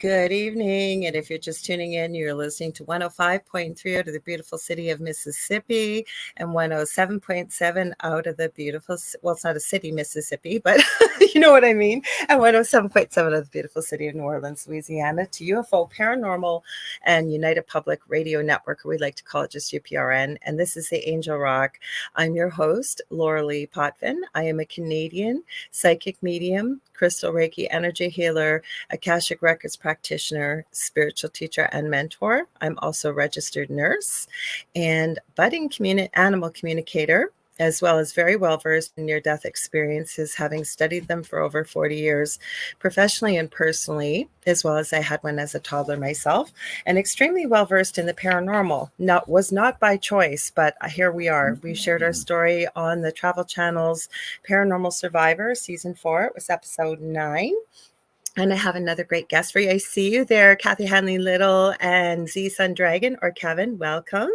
Good evening. And if you're just tuning in, you're listening to 105.3 out of the beautiful city of Mississippi and 107.7 out of the beautiful, well, it's not a city, Mississippi, but you know what I mean. And 107.7 out of the beautiful city of New Orleans, Louisiana, to UFO Paranormal and United Public Radio Network, or we like to call it just UPRN. And this is the Angel Rock. I'm your host, Lorilei Potvin. I am a Canadian psychic medium, crystal Reiki energy healer, Akashic Records practitioner, spiritual teacher, and mentor. I'm also a registered nurse and budding animal communicator, as well as very well-versed in near-death experiences, having studied them for over 40 years, professionally and personally, as well as I had one as a toddler myself, and extremely well-versed in the paranormal. Was not by choice, but here we are. We shared our story on the Travel Channel's Paranormal Survivor, Season 4. It was episode 9. And I have another great guest for you. I see you there, Kathy Hanley-Little and Z Sun Dragon, or Kevin. Welcome.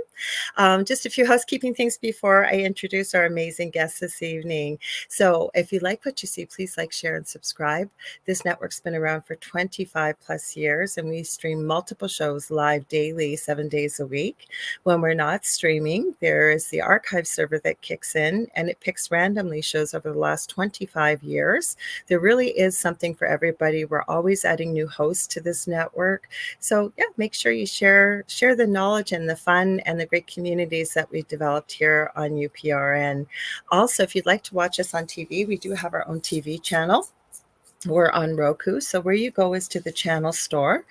Just a few housekeeping things before I introduce our amazing guest this evening. So if you like what you see, please like, share, and subscribe. This network's been around for 25 plus years, and we stream multiple shows live daily, 7 days a week. When we're not streaming, there is the archive server that kicks in, and it picks randomly shows over the last 25 years. There really is something for everybody. We're always adding new hosts to this network. So yeah, make sure you share the knowledge and the fun and the great communities that we've developed here on UPRN. Also, if you'd like to watch us on TV, we do have our own TV channel. We're on Roku. So where you go is to the channel store,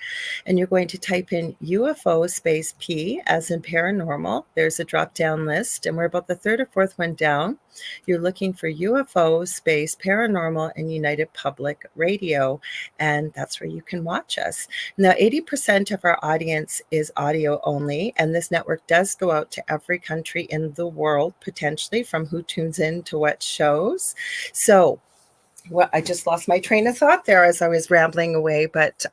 and you're going to type in UFO space P as in paranormal. There's a drop-down list, and we're about the third or fourth one down. You're looking for UFO space paranormal and United Public Radio, and that's where you can watch us. Now, 80% of our audience is audio only, and this network does go out to every country in the world, potentially, from who tunes in to what shows. So well, I just lost my train of thought there as I was rambling away, but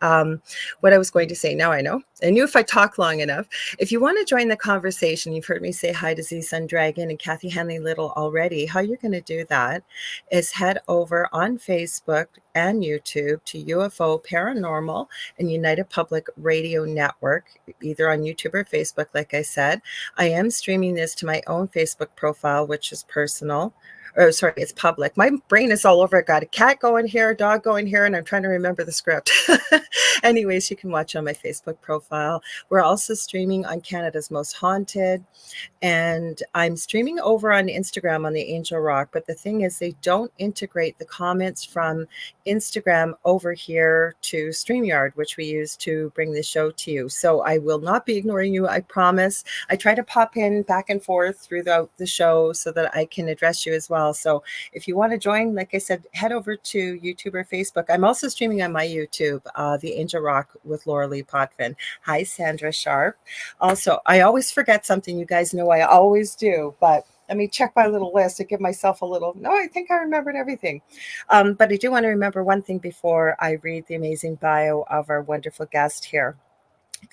what I was going to say, now I know. I knew if I talk long enough. If you want to join the conversation, you've heard me say hi to Z Sun Dragon and Kathy Hanley-Little already. How you're going to do that is head over on Facebook and YouTube to UFO Paranormal and United Public Radio Network, either on YouTube or Facebook, like I said. I am streaming this to my own Facebook profile, which is personal. Oh, sorry, it's public. My brain is all over. I got a cat going here, a dog going here, and I'm trying to remember the script. Anyways, you can watch on my Facebook profile. We're also streaming on Canada's Most Haunted, and I'm streaming over on Instagram on the Angel Rock. But the thing is, they don't integrate the comments from Instagram over here to StreamYard, which we use to bring the show to you. So I will not be ignoring you, I promise. I try to pop in back and forth throughout the show so that I can address you as well. So if you want to join, like I said, head over to YouTube or Facebook. I'm also streaming on my YouTube, The Angel Rock with Lorilei Potvin. Hi, Sandra Sharp. Also, I always forget something. You guys know I always do, but let me check my little list and give myself a little, no, I think I remembered everything. But I do want to remember one thing before I read the amazing bio of our wonderful guest here.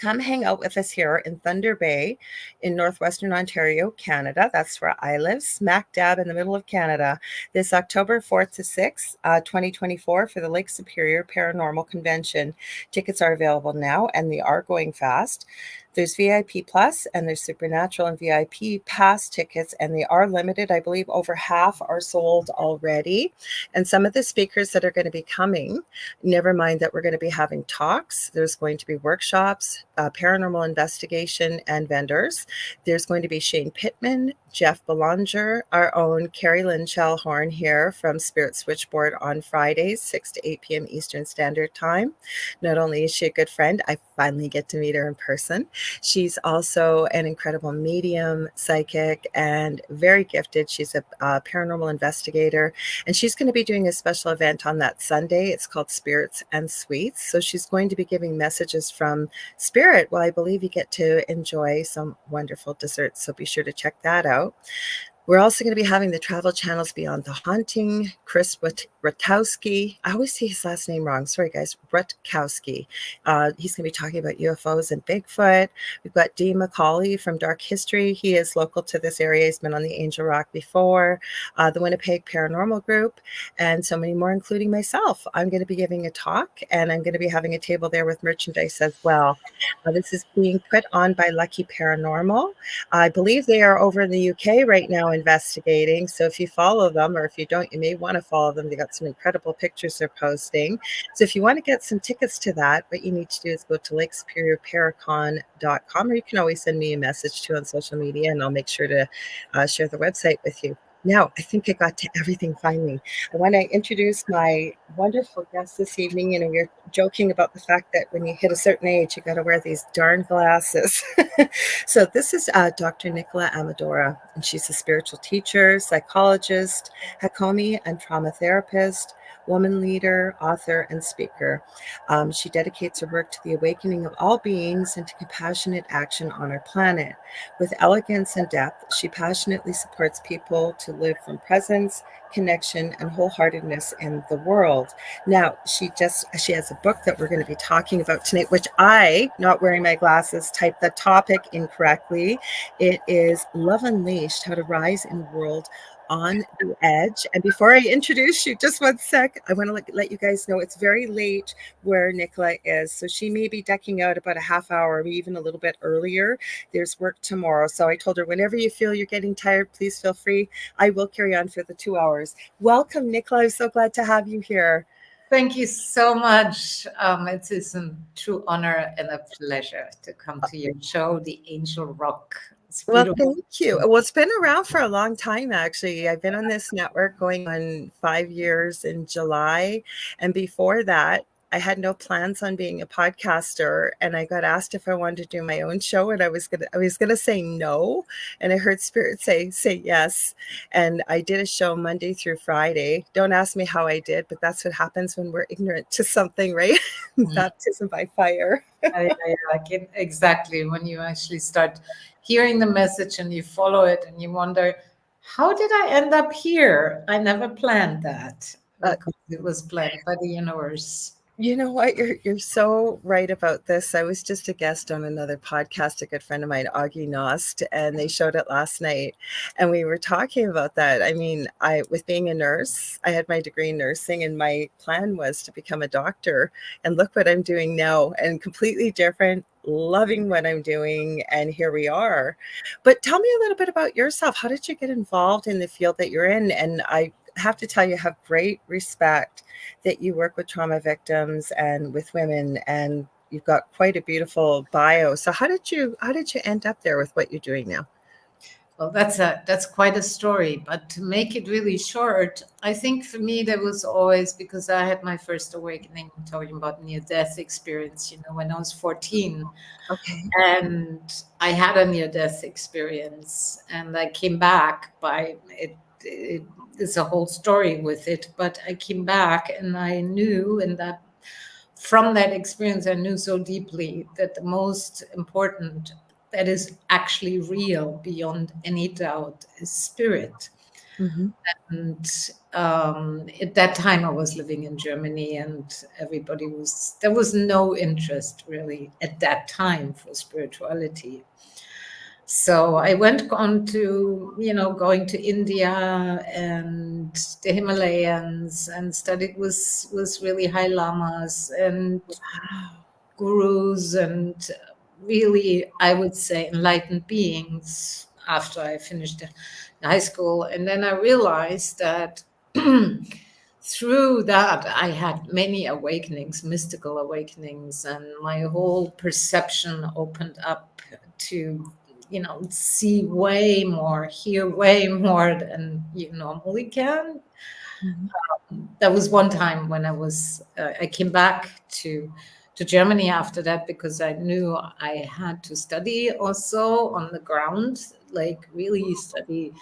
Come hang out with us here in Thunder Bay in northwestern Ontario, Canada. That's where I live, smack dab in the middle of Canada, this October 4th to 6th, 2024 for the Lake Superior Paranormal Convention. Tickets are available now, and they are going fast. There's VIP Plus and there's Supernatural and VIP Pass tickets, and they are limited. I believe over half are sold already. And some of the speakers that are going to be coming, never mind that we're going to be having talks. There's going to be workshops, paranormal investigation, and vendors. There's going to be Shane Pittman, Jeff Belanger, our own Carrie Lynn Shellhorn here from Spirit Switchboard on Fridays, 6 to 8 p.m. Eastern Standard Time. Not only is she a good friend, I finally get to meet her in person. She's also an incredible medium, psychic, and very gifted. She's a paranormal investigator, and she's going to be doing a special event on that Sunday. It's called Spirits and Sweets. So she's going to be giving messages from Spirit. Well, I believe you get to enjoy some wonderful desserts, so be sure to check that out. We're also going to be having the Travel Channels Beyond the Haunting, Chris Rutkowski. I always say his last name wrong. Sorry, guys. Rutkowski. He's going to be talking about UFOs and Bigfoot. We've got Dee McCauley from Dark History. He is local to this area. He's been on the Angel Rock before, the Winnipeg Paranormal Group, and so many more, including myself. I'm going to be giving a talk, and I'm going to be having a table there with merchandise as well. This is being put on by Lucky Paranormal. I believe they are over in the UK right now investigating. So if you follow them, or if you don't, you may want to follow them. They got some incredible pictures they're posting. So if you want to get some tickets to that, what you need to do is go to lakesuperiorparacon.com, or you can always send me a message too on social media, and I'll make sure to share the website with you. Now, I think I got to everything finally. I want to introduce my wonderful guest this evening. You know, we're joking about the fact that when you hit a certain age, you got to wear these darn glasses. So this is Dr. Nicola Amadora, and she's a spiritual teacher, psychologist, Hakomi and trauma therapist, woman leader, author, and speaker. She dedicates her work to the awakening of all beings and to compassionate action on our planet. With elegance and depth, she passionately supports people to live from presence, connection, and wholeheartedness in the world. Now, she has a book that we're going to be talking about tonight, which I, not wearing my glasses, typed the topic incorrectly. It is Love Unleashed: How to Rise in a World on the Edge. And before I introduce you, just one sec, I want to let you guys know it's very late where Nicola is. So she may be decking out about a half hour, or even a little bit earlier. There's work tomorrow. So I told her, whenever you feel you're getting tired, please feel free. I will carry on for the 2 hours. Welcome, Nicola. I'm so glad to have you here. Thank you so much. It is a true honor and a pleasure to come to your show, The Angel Rock. Well, thank you. Well, it's been around for a long time, actually. I've been on this network going on 5 years in July. And before that, I had no plans on being a podcaster, and I got asked if I wanted to do my own show, and I was gonna say no, and I heard Spirit say yes, and I did a show Monday through Friday. Don't ask me how I did, but that's what happens when we're ignorant to something, right? Baptism by fire. Exactly. When you actually start hearing the message and you follow it and you wonder, how did I end up here? I never planned that, because it was planned by the universe. You know what? You're so right about this. I was just a guest on another podcast, a good friend of mine, Augie Nost, and they showed it last night. And we were talking about that. I mean, with being a nurse, I had my degree in nursing, and my plan was to become a doctor. And look what I'm doing now, and completely different, loving what I'm doing. And here we are. But tell me a little bit about yourself. How did you get involved in the field that you're in? And I have to tell you, I have great respect that you work with trauma victims and with women, and you've got quite a beautiful bio. So how did you end up there with what you're doing now? Well, that's quite a story, but to make it really short, I think for me there was always, because I had my first awakening, talking about near-death experience, when I was 14. Okay. And I had a near-death experience, and I came back by it. It's a whole story with it, but I came back and I knew, and that from that experience, I knew so deeply that the most important, that is actually real beyond any doubt, is spirit. Mm-hmm. And at that time, I was living in Germany, and there was no interest really at that time for spirituality. So I went on to, going to India and the Himalayas, and studied with really high lamas and gurus, and really, I would say, enlightened beings after I finished high school. And then I realized that through that, I had many awakenings, mystical awakenings, and my whole perception opened up to, see way more, hear way more than you normally can. Mm-hmm. There was one time when I came back to Germany after that, because I knew I had to study also on the ground, like really study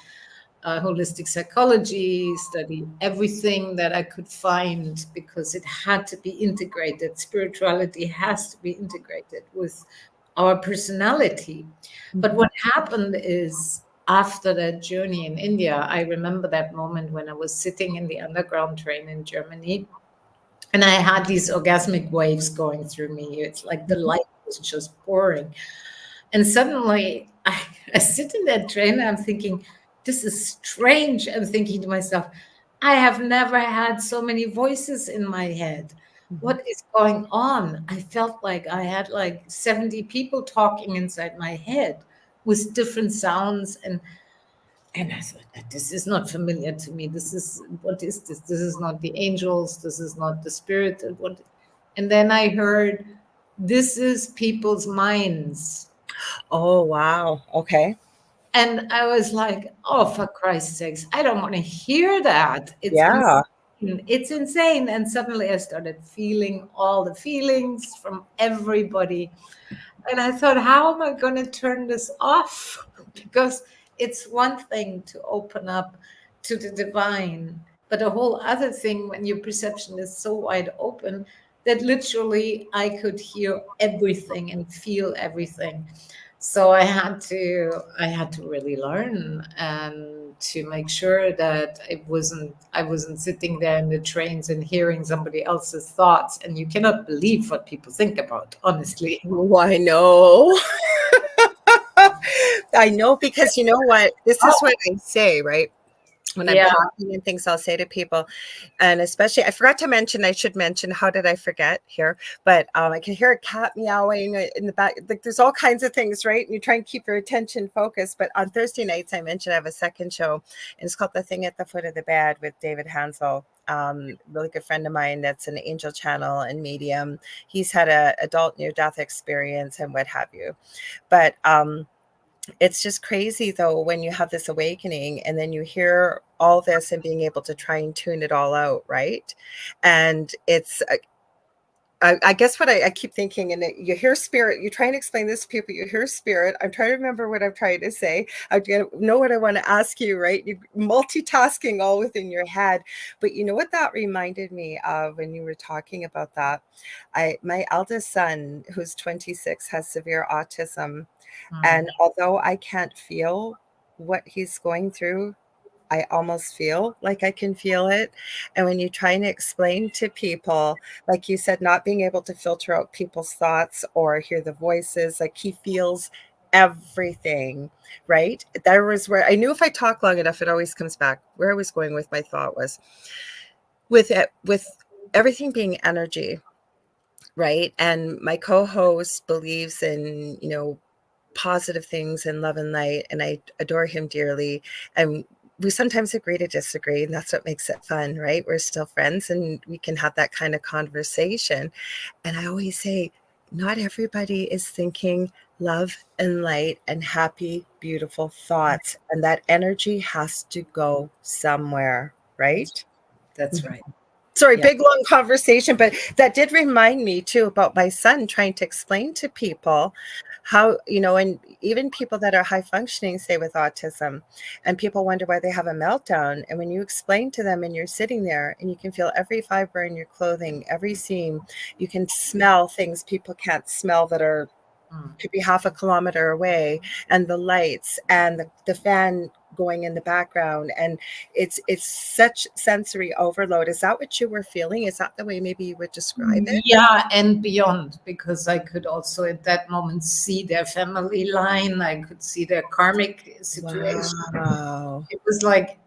holistic psychology, study everything that I could find, because it had to be integrated. Spirituality has to be integrated with our personality. But what happened is after that journey in India, I remember that moment when I was sitting in the underground train in Germany, and I had these orgasmic waves going through me. It's like the light was just pouring. And suddenly I sit in that train and I'm thinking, this is strange. I'm thinking to myself, I have never had so many voices in my head. What is going on? I felt like I had like 70 people talking inside my head with different sounds. And I thought, this is not familiar to me. This is, what is this? This is not the angels. This is not the spirit. And then I heard, this is people's minds. Oh, wow. Okay. And I was like, oh, for Christ's sakes, I don't want to hear that. It's Yeah. insane. It's insane. And suddenly I started feeling all the feelings from everybody. And I thought, how am I going to turn this off? Because it's one thing to open up to the divine, but a whole other thing when your perception is so wide open that literally I could hear everything and feel everything. So I had to really learn and to make sure that I wasn't sitting there in the trains and hearing somebody else's thoughts. And you cannot believe what people think about, honestly. Oh, I know. I know, because you know what? This is what I say, right? When I'm Yeah. talking and things, I'll say to people, and especially, I forgot to mention, I should mention, how did I forget here? But I can hear a cat meowing in the back. Like, there's all kinds of things, right? And you try and keep your attention focused. But on Thursday nights, I mentioned I have a second show, and it's called The Thing at the Foot of the Bed with David Hansel. Really good friend of mine that's an angel channel and medium. He's had a adult near-death experience and what have you. But it's just crazy, though, when you have this awakening and then you hear all this and being able to try and tune it all out, right? And it's I guess what I keep thinking, and you hear spirit, you try and explain this to people, you hear spirit. I'm trying to remember what I'm trying to say. I know what I want to ask you, right? You're multitasking all within your head. But you know what that reminded me of when you were talking about that? My eldest son, who's 26, has severe autism. And although I can't feel what he's going through, I almost feel like I can feel it. And when you try and explain to people, like you said, not being able to filter out people's thoughts or hear the voices, like he feels everything, right? That was where I knew if I talk long enough, it always comes back. Where I was going with my thought was with it, with everything being energy, right? And my co-host believes in, positive things and love and light, and I adore him dearly. And we sometimes agree to disagree, and that's what makes it fun, right? We're still friends and we can have that kind of conversation. And I always say, not everybody is thinking love and light and happy, beautiful thoughts. And that energy has to go somewhere, right? That's right. Sorry, Yeah. big long conversation, but that did remind me too about my son trying to explain to people how, and even people that are high functioning, say with autism, and people wonder why they have a meltdown. And when you explain to them and you're sitting there and you can feel every fiber in your clothing, every seam, you can smell things people can't smell that are could be half a kilometer away, and the lights and the fan going in the background, and it's such sensory overload. Is that what you were feeling? Is that the way maybe you would describe it? Yeah, and beyond, because I could also at that moment see their family line. I could see their karmic situation. Wow. It was like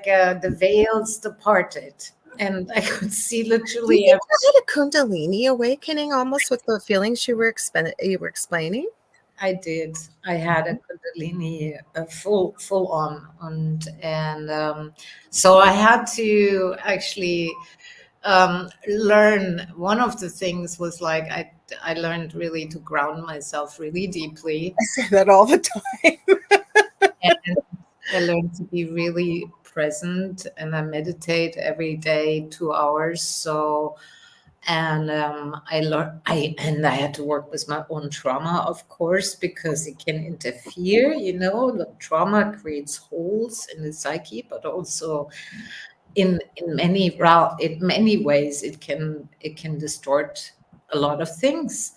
the veils departed, and I could see Do you literally think you had a kundalini awakening almost with the feelings you were explaining? I did. I had a Kundalini, a full on, and so I had to actually learn. One of the things was like I learned really to ground myself really deeply, I say that all the time. and I learned to be really present, and I meditate every day 2 hours. So and I learned I had to work with my own trauma, of course, because it can interfere. The trauma creates holes in the psyche, but also in many ways it can distort a lot of things.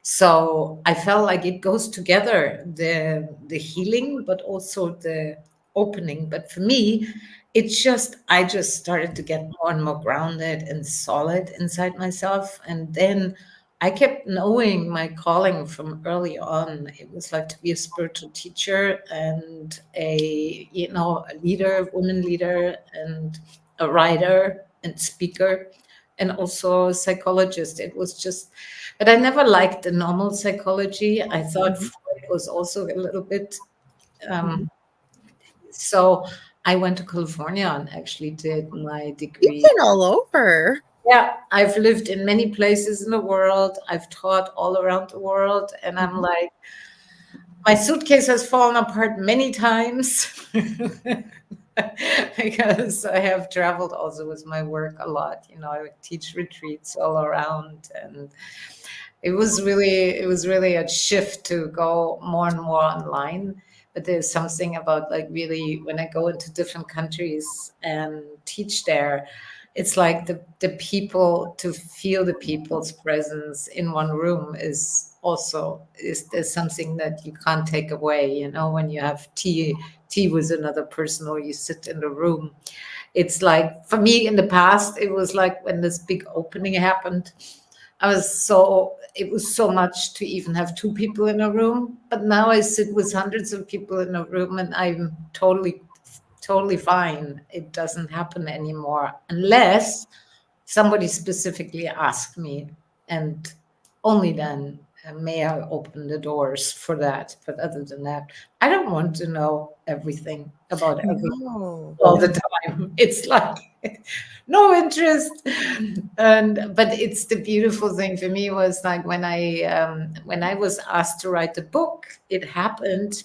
So I felt like it goes together, the healing, but also the opening. But for me, I just started to get more and more grounded and solid inside myself. And then I kept knowing my calling from early on. It was like to be a spiritual teacher and a leader, woman leader, and a writer and speaker, and also a psychologist. It was just, but I never liked the normal psychology. I thought Mhm. Freud was also a little bit. Mhm. So I went to California and actually did my You've degree. been all over. Yeah, I've lived in many places in the world. I've taught all around the world. And I'm Mhm. like, my suitcase has fallen apart many times because I have traveled also with my work a lot. I teach retreats all around, and it was really a shift to go more and more online. But there's something about, like, really, when I go into different countries and teach there, it's like the people, to feel the people's presence in one room is there's something that you can't take away, when you have tea with another person, or you sit in the room. It's like, for me, in the past, it was like when this big opening happened, it was so much to even have two people in a room. But now I sit with hundreds of people in a room, and I'm totally, totally fine. It doesn't happen anymore unless somebody specifically asks me, and only then may I open the doors for that. But other than that, I don't want to know everything about everything No. all the time. It's like no interest. But it's the beautiful thing for me was, like, when I was asked to write the book, it happened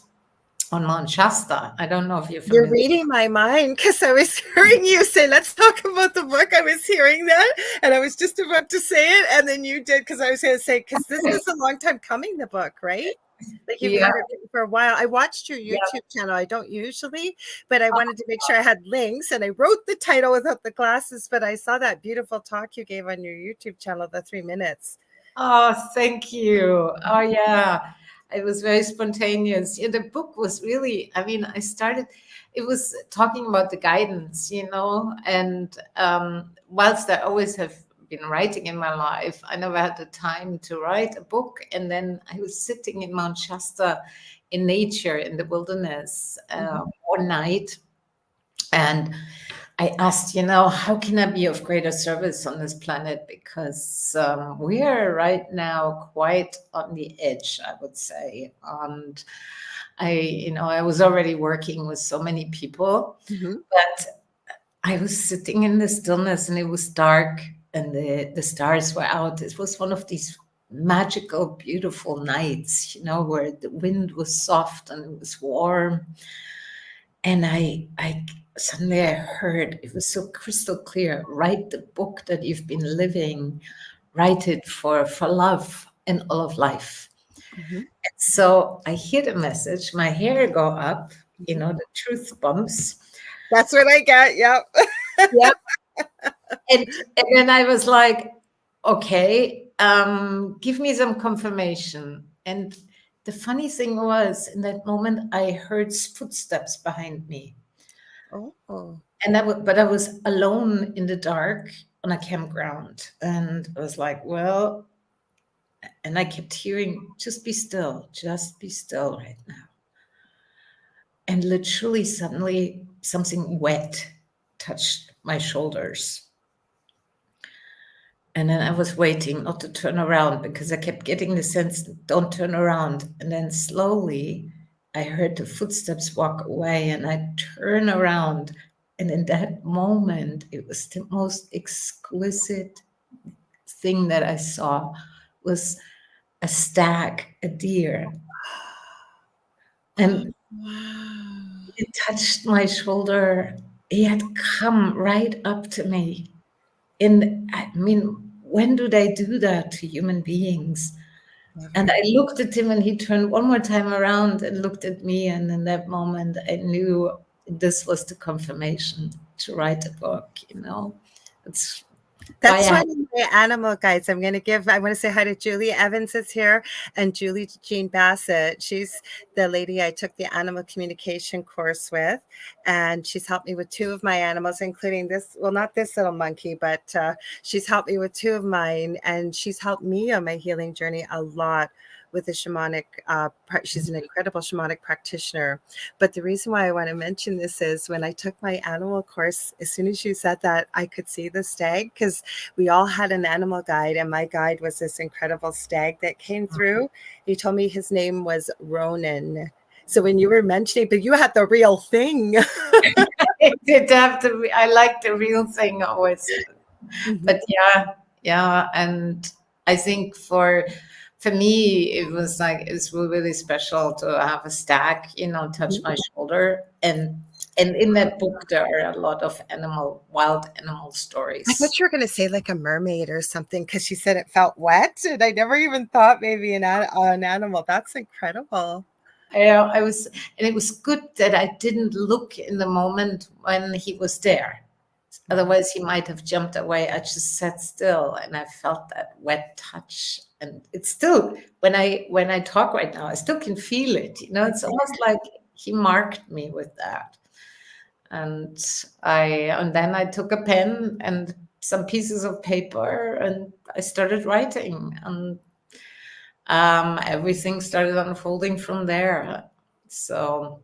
on Mount Shasta. I don't know if you're You're familiar. reading my mind, because I was hearing you say, let's talk about the book. I was hearing that and I was just about to say it. And then you did, because I was going to say, because this was a long time coming, the book, right? Like, you've Yeah, had it for a while. I watched your yeah. YouTube channel. I don't usually, but I wanted to make sure I had links, and I wrote the title without the glasses, but I saw that beautiful talk you gave on your YouTube channel, the 3 minutes. Oh, thank you. Oh, yeah. It was very spontaneous. Yeah, the book was really, it was talking about the guidance, and whilst I always have been writing in my life, I never had the time to write a book. And then I was sitting in Mount Shasta in nature, in the wilderness, one night. And I asked, how can I be of greater service on this planet? Because we are right now quite on the edge, I would say. And I was already working with so many people, Mm-hmm. but I was sitting in the stillness, and it was dark, and the stars were out. It was one of these magical, beautiful nights, where the wind was soft and it was warm. And I suddenly I heard, it was so crystal clear: write the book that you've been living, write it for love and all of life. Mm-hmm. So I hear the message, my hair go up, the truth bumps. That's what I got. Yep. Yeah. And then I was like, okay, give me some confirmation. And the funny thing was, in that moment, I heard footsteps behind me. Oh. And but I was alone in the dark on a campground, and I was like, well, and I kept hearing, just be still right now. And literally, suddenly, something wet touched my shoulders. And then I was waiting not to turn around, because I kept getting the sense, don't turn around. And then slowly I heard the footsteps walk away, and I turn around. And in that moment, it was the most exquisite thing that I saw, was a stag, a deer. And Wow. it touched my shoulder. He had come right up to me. And when do they do that to human beings? And Never. I looked at him, and he turned one more time around and looked at me. And in that moment, I knew this was the confirmation to write a book. It's That's one of my animal guides. I want to say hi to Julie Evans is here, and Julie Jean Bassett. She's the lady I took the animal communication course with, and she's helped me with 2 of my animals, including this, well, not this little monkey, but she's helped me with 2 of mine, and she's helped me on my healing journey a lot with the shamanic, she's an incredible shamanic practitioner. But the reason why I want to mention this is when I took my animal course, as soon as you said that, I could see the stag, because we all had an animal guide, and my guide was this incredible stag that came through. He told me his name was Ronan. So when you were mentioning, but you had the real thing. I did have I like the real thing always. But yeah. And I think for me, it was really special to have a stag, touch my shoulder. And in that book, there are a lot of wild animal stories. I thought you were going to say like a mermaid or something, because she said it felt wet, and I never even thought maybe an animal. That's incredible. Yeah, and it was good that I didn't look in the moment when he was there. Otherwise, he might have jumped away. I just sat still, and I felt that wet touch. And it's still, when I talk right now, I still can feel it. It's almost like he marked me with that. And then I took a pen and some pieces of paper, and I started writing, and everything started unfolding from there. So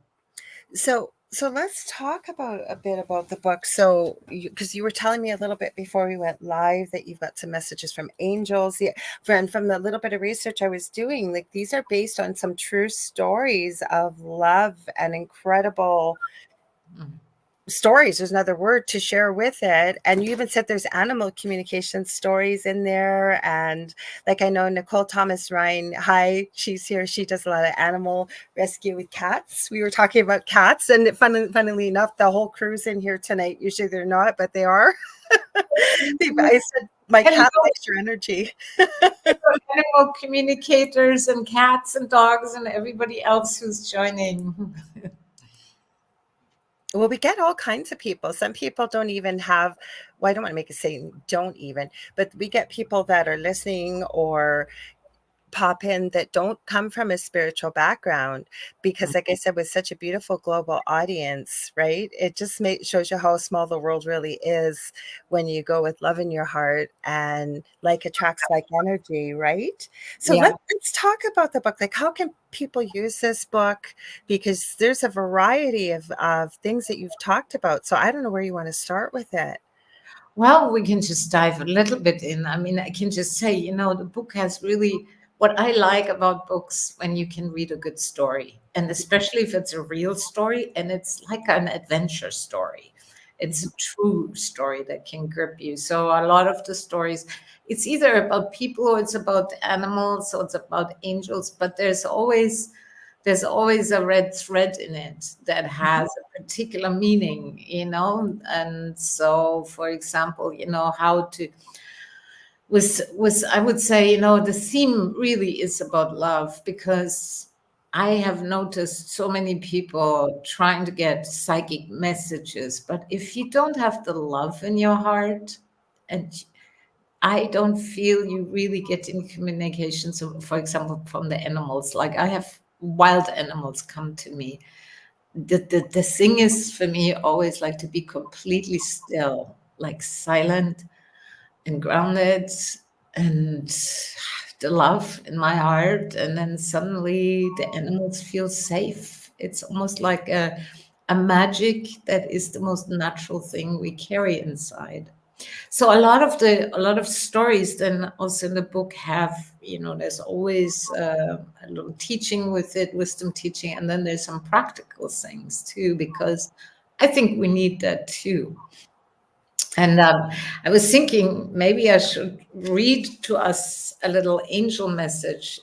let's talk a bit about the book. So, because you were telling me a little bit before we went live that you've got some messages from angels. From the little bit of research I was doing, like these are based on some true stories of love and incredible stories. There's another word to share with it. And you even said there's animal communication stories in there. And like I know Nicole Thomas Ryan, hi, she's here. She does a lot of animal rescue with cats. We were talking about cats, and funnily enough, the whole crew's in here tonight. Usually they're not, but they are. I said, my cat likes your energy. Animal communicators and cats and dogs and everybody else who's joining. Well, we get all kinds of people. Some people don't even have, well, I don't want to make it say don't even, but we get people that are listening or pop in that don't come from a spiritual background, because like I said, with such a beautiful global audience, right, it just shows you how small the world really is when you go with love in your heart, and like attracts like energy, right? So let's talk about the book. Like, how can people use this book? Because there's a variety of things that you've talked about, so I don't know where you want to start with it. Well, we can just dive a little bit in. I mean, I can just say, the book has really, what I like about books, when you can read a good story, and especially if it's a real story and it's like an adventure story. It's a true story that can grip you. So a lot of the stories, it's either about people or it's about animals or it's about angels, but there's always a red thread in it that has a particular meaning, and so, for example, how to was I would say, the theme really is about love, because I have noticed so many people trying to get psychic messages, but if you don't have the love in your heart, and I don't feel you really get in communication. So, for example, from the animals, like I have wild animals come to me. The thing is for me always like to be completely still, like silent and grounded, and the love in my heart. And then suddenly the animals feel safe. It's almost like a magic that is the most natural thing we carry inside. So a lot of stories then also in the book have, there's always a little teaching with it, wisdom teaching, and then there's some practical things too, because I think we need that too. And I was thinking maybe I should read to us a little angel message,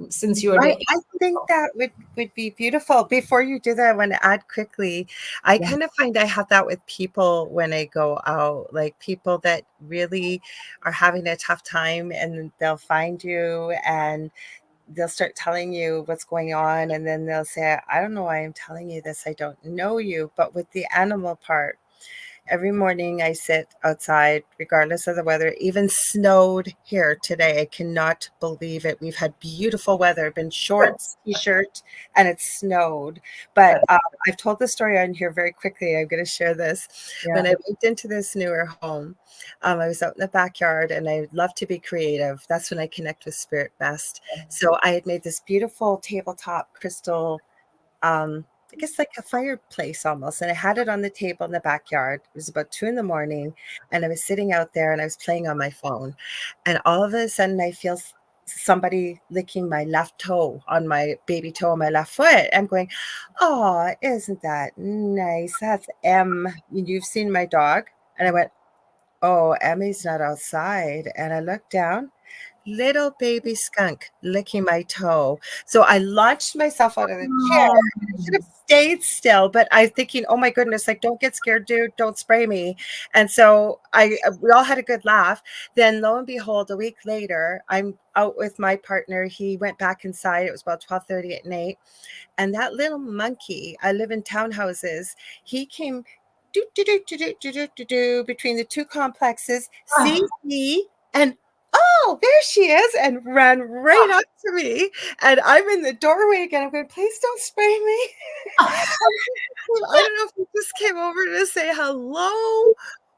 since you're I think that would be beautiful. Before you do that, I want to add quickly, I kind of find I have that with people when I go out, like people that really are having a tough time, and they'll find you and they'll start telling you what's going on. And then they'll say, I don't know why I'm telling you this. I don't know you. But with the animal part, Every morning I sit outside, regardless of the weather. It even snowed here today. I cannot believe it. We've had beautiful weather, been shorts, t-shirt, and it snowed. But I've told the story on here very quickly. I'm going to share this. Yeah. When I moved into this newer home, I was out in the backyard, and I love to be creative. That's when I connect with spirit best. So I had made this beautiful tabletop crystal, I guess like a fireplace almost. And I had it on the table in the backyard. It was about 2 a.m. and I was sitting out there and I was playing on my phone. And all of a sudden I feel somebody licking my left toe on my baby toe on my left foot. I'm going, oh, isn't that nice? That's M. You've seen my dog? And I went, oh, Emmy's not outside. And I looked down, little baby skunk licking my toe. So I launched myself out of the chair. I should have stayed still, but I'm thinking, oh my goodness, like, don't get scared, dude. Don't spray me. And so we all had a good laugh. Then lo and behold, a week later, I'm out with my partner. He went back inside. It was about 12:30 at night. And that little monkey, I live in townhouses, he came between the two complexes, sees me, and oh, there she is, and ran right up to me. And I'm in the doorway again. I'm going, please don't spray me. I don't know if he just came over to say hello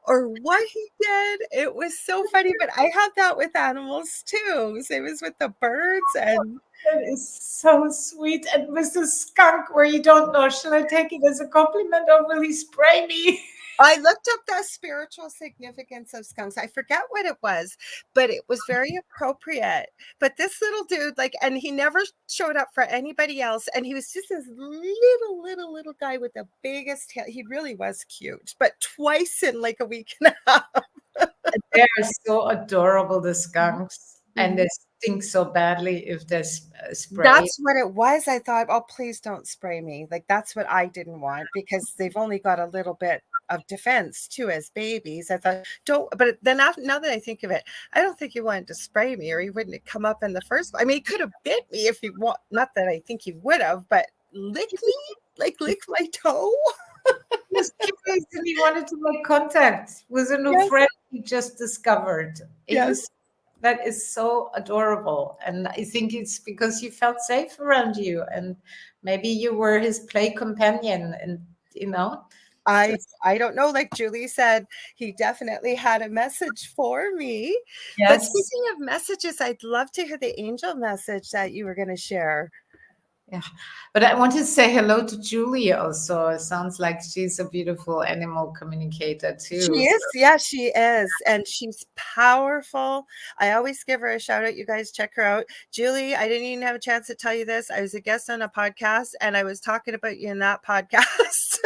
or what he did. It was so funny, but I have that with animals too. Same as with the birds. And that is so sweet. And with the skunk, where you don't know, shall I take it as a compliment or will he spray me? I looked up the spiritual significance of skunks. I forget what it was, but it was very appropriate. But this little dude, like, and he never showed up for anybody else. And he was just this little guy with the biggest tail. He really was cute, but twice in like a week and a half. They're so adorable, the skunks, and they stink so badly if there's spray. That's what it was. I thought, oh, please don't spray me. Like, that's what I didn't want, because they've only got a little bit of defense too as babies. I thought, don't. But then now that I think of it, I don't think he wanted to spray me, or he wouldn't have come up in the first. I mean, he could have bit me if he want. Not that I think he would have, but lick me, like lick my toe. He was curious and he wanted to make contact with a new friend he just discovered. That is so adorable. And I think it's because you felt safe around you, and maybe you were his play companion, and I don't know. Like Julie said, he definitely had a message for me. Yes. But speaking of messages, I'd love to hear the angel message that you were going to share. Yeah, but I want to say hello to Julie also. It sounds like she's a beautiful animal communicator too. She is. Yeah, she is. And she's powerful. I always give her a shout out. You guys check her out. Julie, I didn't even have a chance to tell you this. I was a guest on a podcast, and I was talking about you in that podcast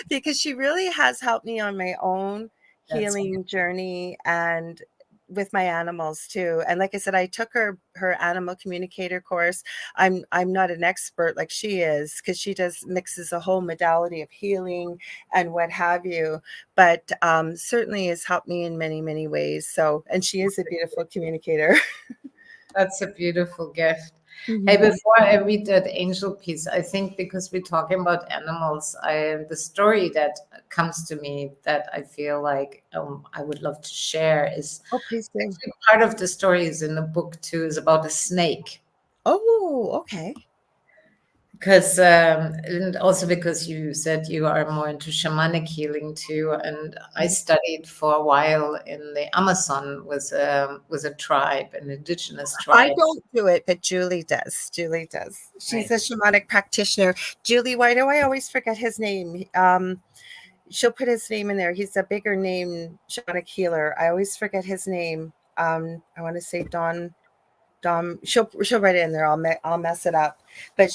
because she really has helped me on my own healing journey and with my animals too. And like I said, I took her animal communicator course. I'm not an expert like she is, because she mixes a whole modality of healing and what have you, but certainly has helped me in many, many ways. So, and she is a beautiful communicator. That's a beautiful gift. Hey, before I read that angel piece, I think because we're talking about animals, the story that comes to me that I feel like I would love to share is please do. Part of the story is in the book too, is about a snake. Oh, okay. Because and also because you said you are more into shamanic healing too, and I studied for a while in the Amazon with a tribe, an indigenous tribe. I don't do it, but Julie does. Julie does. She's a shamanic practitioner. Julie, why do I always forget his name? She'll put his name in there. He's a bigger name shamanic healer. I always forget his name. I want to say Dom. She'll write it in there. I'll mess it up. But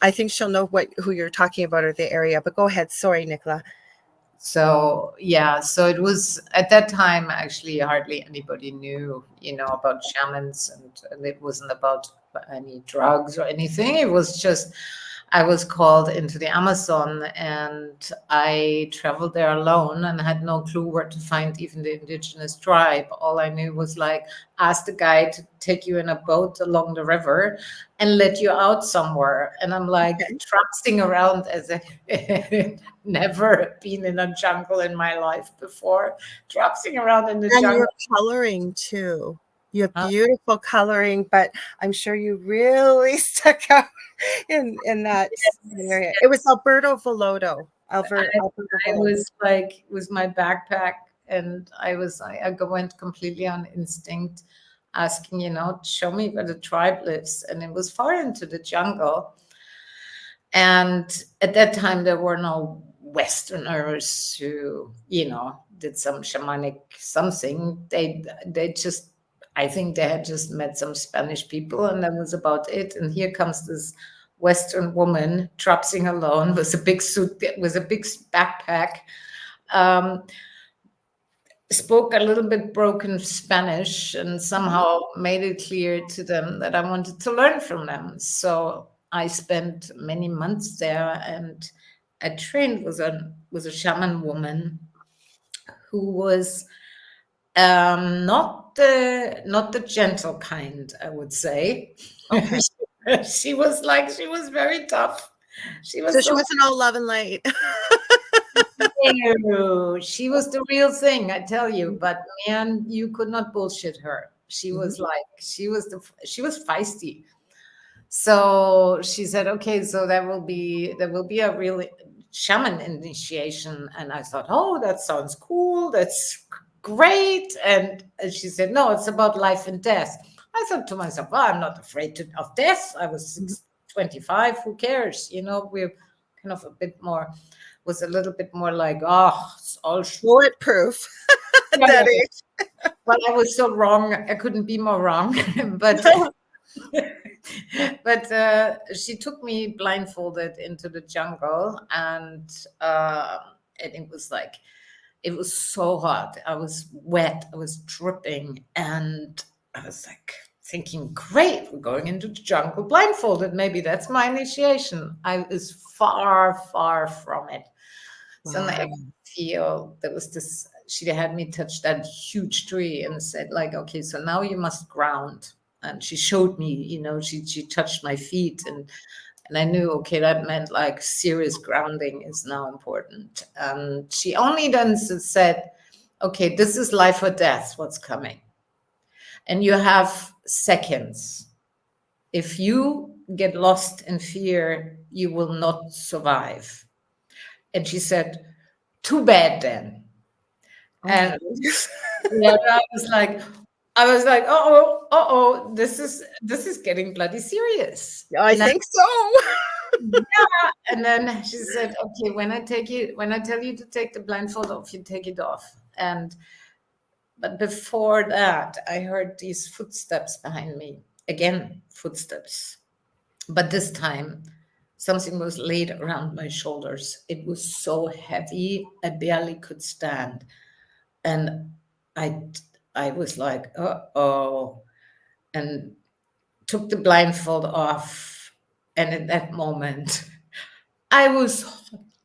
I think she'll know who you're talking about, or the area. But go ahead. Sorry, Nicola. So yeah, so it was at that time actually hardly anybody knew, about shamans, and it wasn't about any drugs or anything. It was just I was called into the Amazon, and I traveled there alone and had no clue where to find even the indigenous tribe. All I knew was like, ask the guy to take you in a boat along the river and let you out somewhere. And I'm like traipsing around as I never been in a jungle in my life before, traipsing around in the And jungle. you're coloring too. You have beautiful coloring, but I'm sure you really stuck out in that area. It was Alberto Veloto. I was like, it was my backpack, and I went completely on instinct, asking, show me where the tribe lives. And it was far into the jungle. And at that time, there were no Westerners who, did some shamanic something. They just, I think they had just met some Spanish people, and that was about it. And here comes this Western woman traipsing alone with a big suit, with a big backpack, spoke a little bit broken Spanish, and somehow made it clear to them that I wanted to learn from them. So I spent many months there, and I trained with a shaman woman who was not the gentle kind, I would say. Okay. She was very tough. She wasn't all love and light. No, she was the real thing, I tell you. But man, you could not bullshit her. She was she was feisty. So she said, okay, so there will be a real shaman initiation. And I thought, oh, that sounds cool. That's great. And she said, no, it's about life and death. I thought to myself, well, I'm not afraid of death. I was 25. Who cares? We're kind of was a little bit more like, oh, it's all bulletproof. That age. Well, I was so wrong. I couldn't be more wrong. But she took me blindfolded into the jungle, and it was so hot. I was wet. I was dripping, and I was like thinking, great, we're going into the jungle blindfolded. Maybe that's my initiation. I was far, far from it. Wow. So I feel there was this, she had me touch that huge tree and said like, okay, so now you must ground. And she showed me, she touched my feet, and I knew, okay, that meant like serious grounding is now important. And she only then said, okay, this is life or death, what's coming. And you have seconds. If you get lost in fear, you will not survive. And she said, too bad then. And I was like, oh, this is getting bloody serious. I think so. Yeah. And then she said, okay, when I tell you to take the blindfold off, you take it off. But before that, I heard these footsteps behind me. Again, footsteps. But this time, something was laid around my shoulders. It was so heavy, I barely could stand. And I was like, uh-oh, and took the blindfold off. And at that moment, I was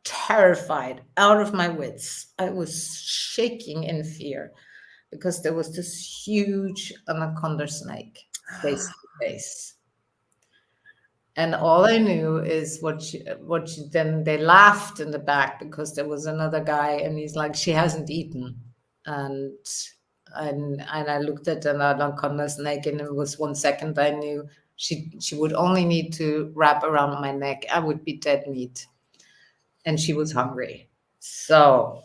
terrified, out of my wits. I was shaking in fear because there was this huge anaconda snake face to face. And all I knew is then they laughed in the back because there was another guy, and he's like, she hasn't eaten. And I looked at an anaconda snake, and it was 1 second I knew she would only need to wrap around my neck. I would be dead meat. And she was hungry. So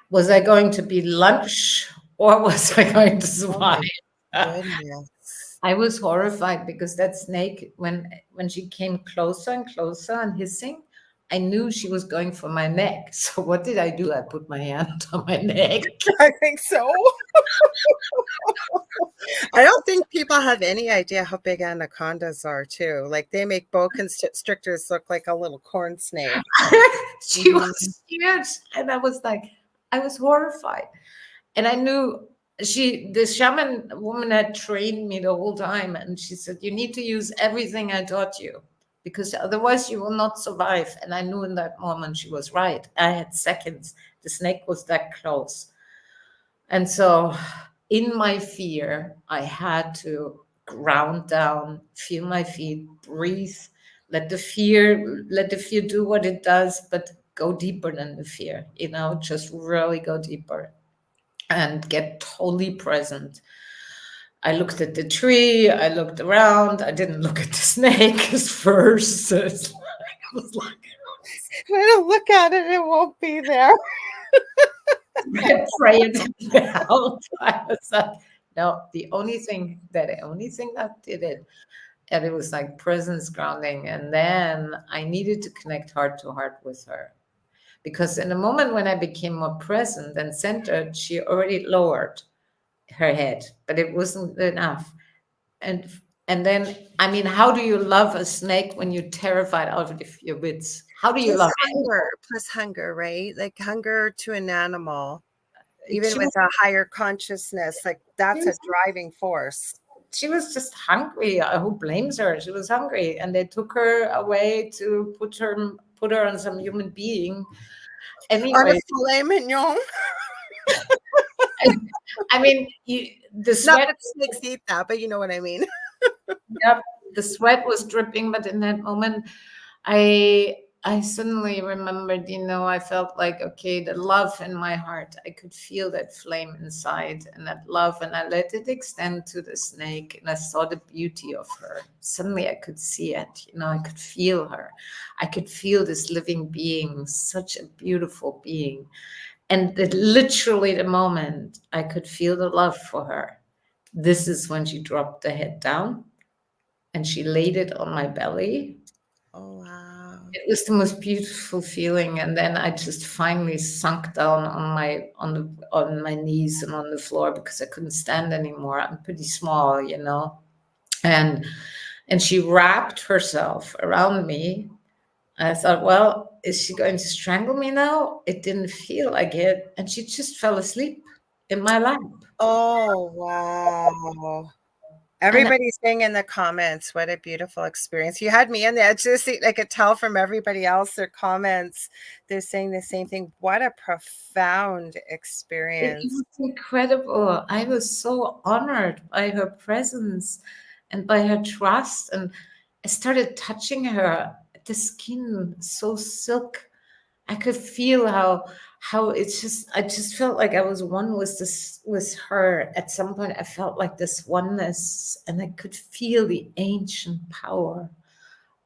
was I going to be lunch, or was I going to survive? I was horrified because that snake, when she came closer and closer and hissing, I knew she was going for my neck. So what did I do? I put my hand on my neck. I think so. I don't think people have any idea how big anacondas are too. Like they make boa constrictors look like a little corn snake. She was huge. And I was horrified. And I knew the shaman woman had trained me the whole time. And she said, you need to use everything I taught you, because otherwise you will not survive. And I knew in that moment she was right. I had seconds. The snake was that close. And so in my fear, I had to ground down, feel my feet, breathe, let the fear do what it does, but go deeper than the fear, just really go deeper and get totally present. I looked at the tree, I looked around, I didn't look at the snake first. So it's like, I was like, if I don't look at it, it won't be there. pray it out. I was like, no, the only thing that did it, and it was like presence grounding. And then I needed to connect heart to heart with her. Because in the moment when I became more present and centered, she already lowered her head, but it wasn't enough. And then, I mean, how do you love a snake when you're terrified out of your wits? How do you Plus love hunger, plus hunger, right? Like hunger to an animal, even She with was- a higher consciousness, like that's a driving force. She was just hungry. Who blames her? She was hungry, and they took her away to put her on some human being. On a Anyway, filet mignon. I mean, the Not sweat. that snakes eat that, but you know what I mean. Yep, the sweat was dripping, but in that moment, I suddenly remembered, I felt like, okay, the love in my heart, I could feel that flame inside and that love, and I let it extend to the snake, and I saw the beauty of her. Suddenly I could see it, I could feel her. I could feel this living being, such a beautiful being. And that literally the moment I could feel the love for her, this is when she dropped the head down and she laid it on my belly. Oh wow. It was the most beautiful feeling. And then I just finally sunk down on my knees and on the floor because I couldn't stand anymore. I'm pretty small, And she wrapped herself around me. I thought, well, is she going to strangle me now? It didn't feel like it. And she just fell asleep in my lap. Oh wow. Everybody's saying in the comments, what a beautiful experience. You had me on the edge of the seat. I could tell from everybody else, their comments, they're saying the same thing. What a profound experience. It was incredible. I was so honored by her presence and by her trust. And I started touching her, the skin so silk. I could feel how I just felt like I was one with her. At some point I felt like this oneness, and I could feel the ancient power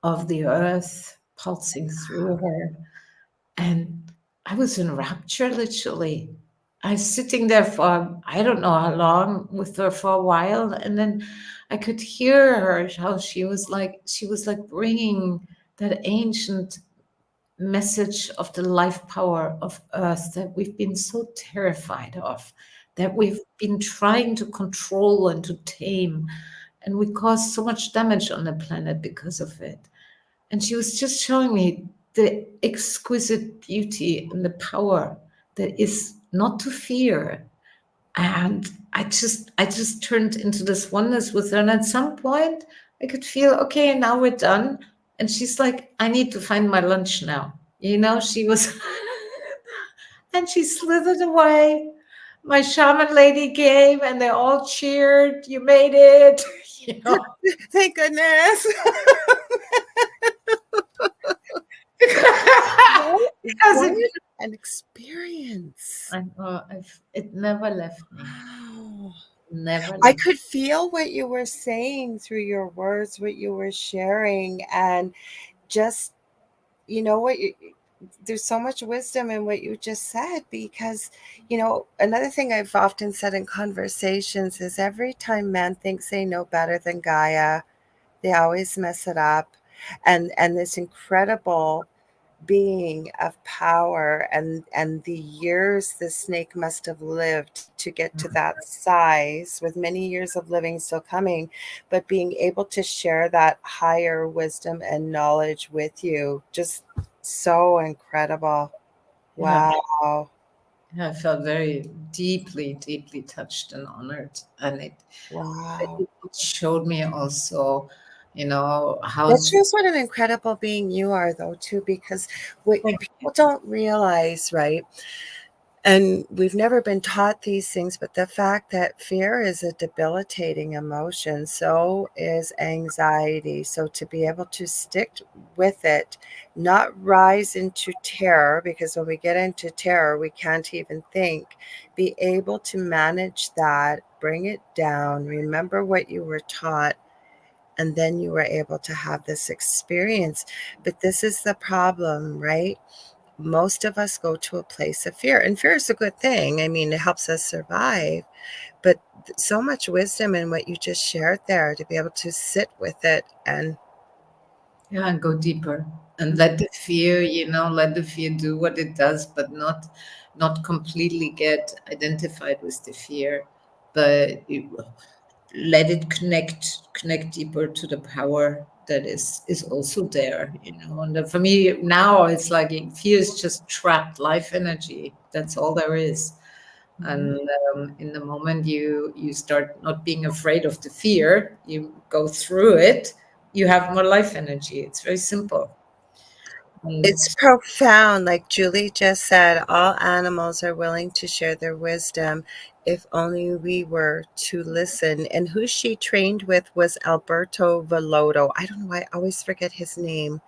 of the earth pulsing through her. And I was in rapture, literally. I was sitting there for I don't know how long with her for a while, and then I could hear her how she was like bringing that ancient message of the life power of earth that we've been so terrified of, that we've been trying to control and to tame, and we caused so much damage on the planet because of it. And she was just showing me the exquisite beauty and the power that is not to fear. And I just turned into this oneness with her. And at some point I could feel, okay, now we're done. And she's like, I need to find my lunch now. She was and she slithered away. My shaman lady came and they all cheered, you made it. Thank goodness. What an experience. I know, it never left me. Wow. Never I left. could feel what you were saying through your words, what you were sharing, and just, there's so much wisdom in what you just said, because, another thing I've often said in conversations is every time men think they know better than Gaia, they always mess it up. And this incredible being of power and the years the snake must have lived to get to that size, with many years of living still coming, but being able to share that higher wisdom and knowledge with you, just so incredible. Wow. Yeah, I felt very deeply, deeply touched and honored. And Wow. it showed me also how That shows what an incredible being you are, though, too, because what like, people don't realize, right? And we've never been taught these things, but the fact that fear is a debilitating emotion, so is anxiety. So to be able to stick with it, not rise into terror, because when we get into terror, we can't even think, be able to manage that, bring it down, remember what you were taught, and then you were able to have this experience. But this is the problem, right? Most of us go to a place of fear, and fear is a good thing. I mean, it helps us survive, but so much wisdom in what you just shared there to be able to sit with it and yeah, and go deeper and let the fear, let the fear do what it does, but not completely get identified with the fear, but let it connect deeper to the power that is also there. And for me now, it's like fear is just trapped life energy. That's all there is. And in the moment you start not being afraid of the fear, you go through it, you have more life energy. It's very simple. And it's profound. Like Julie just said, all animals are willing to share their wisdom if only we were to listen. And who she trained with was Alberto Villotto. I don't know why I always forget his name,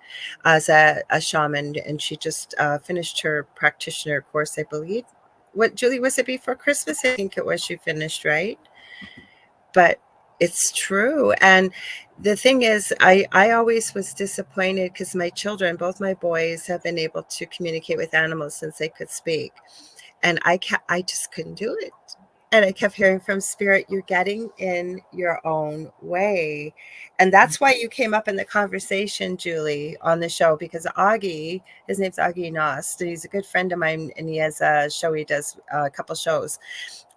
as a shaman. And she just finished her practitioner course, I believe. What, Julie, was it before Christmas? I think it was, she finished, right? But it's true. And the thing is, I always was disappointed because my children, both my boys, have been able to communicate with animals since they could speak. And I just couldn't do it. And I kept hearing from spirit, you're getting in your own way. And that's why you came up in the conversation, Julie, on the show, because Augie, his name's Augie Nost, and he's a good friend of mine, and he has a show, he does a couple shows,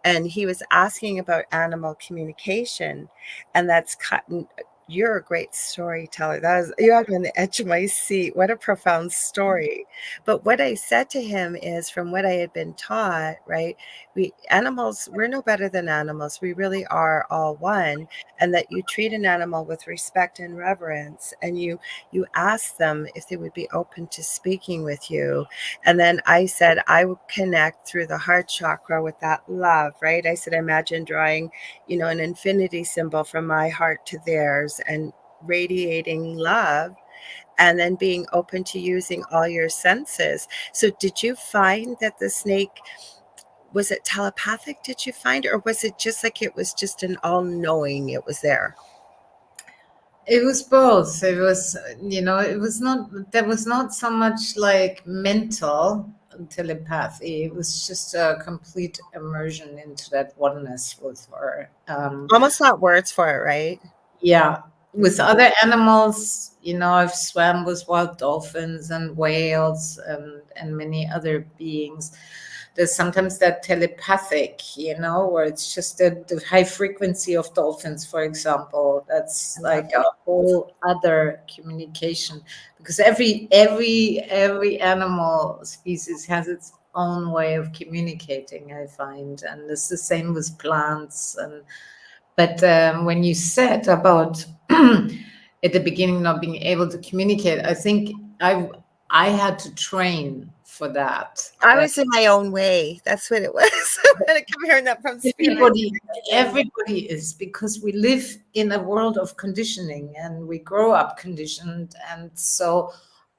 and he was asking about animal communication, and that's cut. You're a great storyteller. That was, you had me on the edge of my seat. What a profound story. But what I said to him is, from what I had been taught, right? We animals, we're no better than animals. We really are all one. And that you treat an animal with respect and reverence, and you ask them if they would be open to speaking with you. And then I said, I would connect through the heart chakra with that love, right? I said, imagine drawing, an infinity symbol from my heart to theirs and radiating love, and then being open to using all your senses. So did you find that the snake, was it telepathic, did you find, or was it just like it was just an all-knowing, it was there? it was both. It was, it was not, there was not so much like mental telepathy. It was just a complete immersion into that oneness with her. Almost not words for it, right? Yeah. With other animals, I've swam with wild dolphins and whales and many other beings. There's sometimes that telepathic, where it's just the high frequency of dolphins, for example. That's like a whole other communication, because every animal species has its own way of communicating, I find, and it's the same with plants. But when you said about at the beginning not being able to communicate, I think I had to train for that. I was in my own way. That's what it was. I kept hearing that from spirit. Everybody is, because we live in a world of conditioning and we grow up conditioned. And so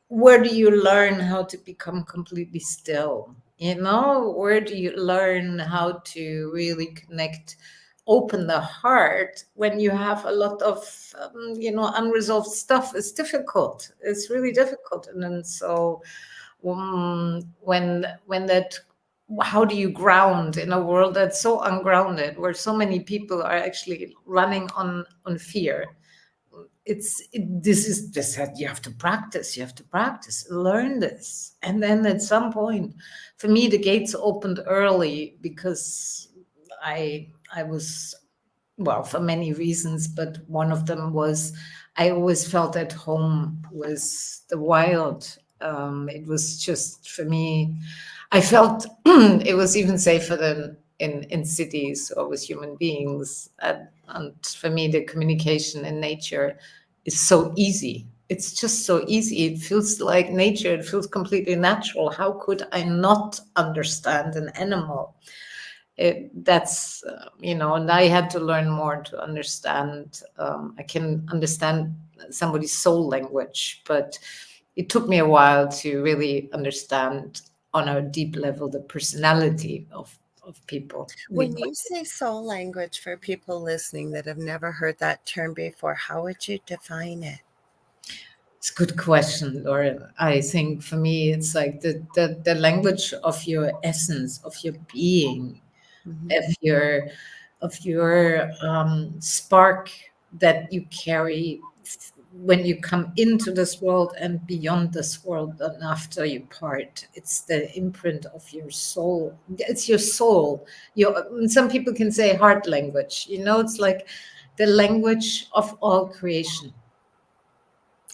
where do you learn how to become completely still? Where do you learn how to really connect, open the heart when you have a lot of unresolved stuff? It's difficult. It's really difficult. And then so when that, how do you ground in a world that's so ungrounded, where so many people are actually running on fear? This is just that you have to practice, learn this. And then at some point, for me, the gates opened early, because I was, well, for many reasons, but one of them was I always felt at home with the wild. It was just, for me, I felt it was even safer than in cities or with human beings. And for me, the communication in nature is so easy. It's just so easy. It feels like nature. It feels completely natural. How could I not understand an animal? That's and I had to learn more to understand. I can understand somebody's soul language, but it took me a while to really understand on a deep level the personality of people. When you say soul language, for people listening that have never heard that term before, how would you define it? It's a good question, Laura. I think for me, it's like the language of your essence, of your being, Mhm. of your spark that you carry when you come into this world and beyond this world and after you part. It's the imprint of your soul. It's your soul. Some people can say heart language. It's like the language of all creation.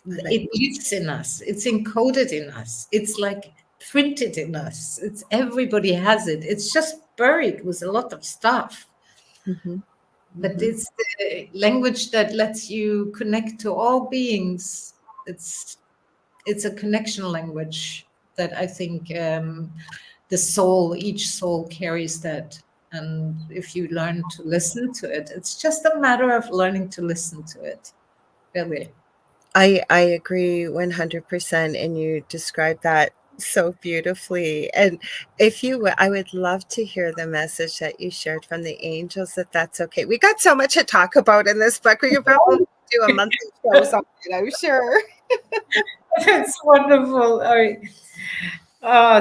I like It lives in us. It's encoded in us. It's like printed in us. It's everybody has it. It's just buried with a lot of stuff. Mhm. But Mhm. it's the language that lets you connect to all beings. It's a connection language that I think each soul carries that. And if you learn to listen to it, it's just a matter of learning to listen to it, really. I agree 100%, and you described that so beautifully. And if you would, I would love to hear the message that you shared from the angels, if that's okay. We got so much to talk about in this book. We could probably do a monthly shows on it, I'm sure. That's wonderful. All right.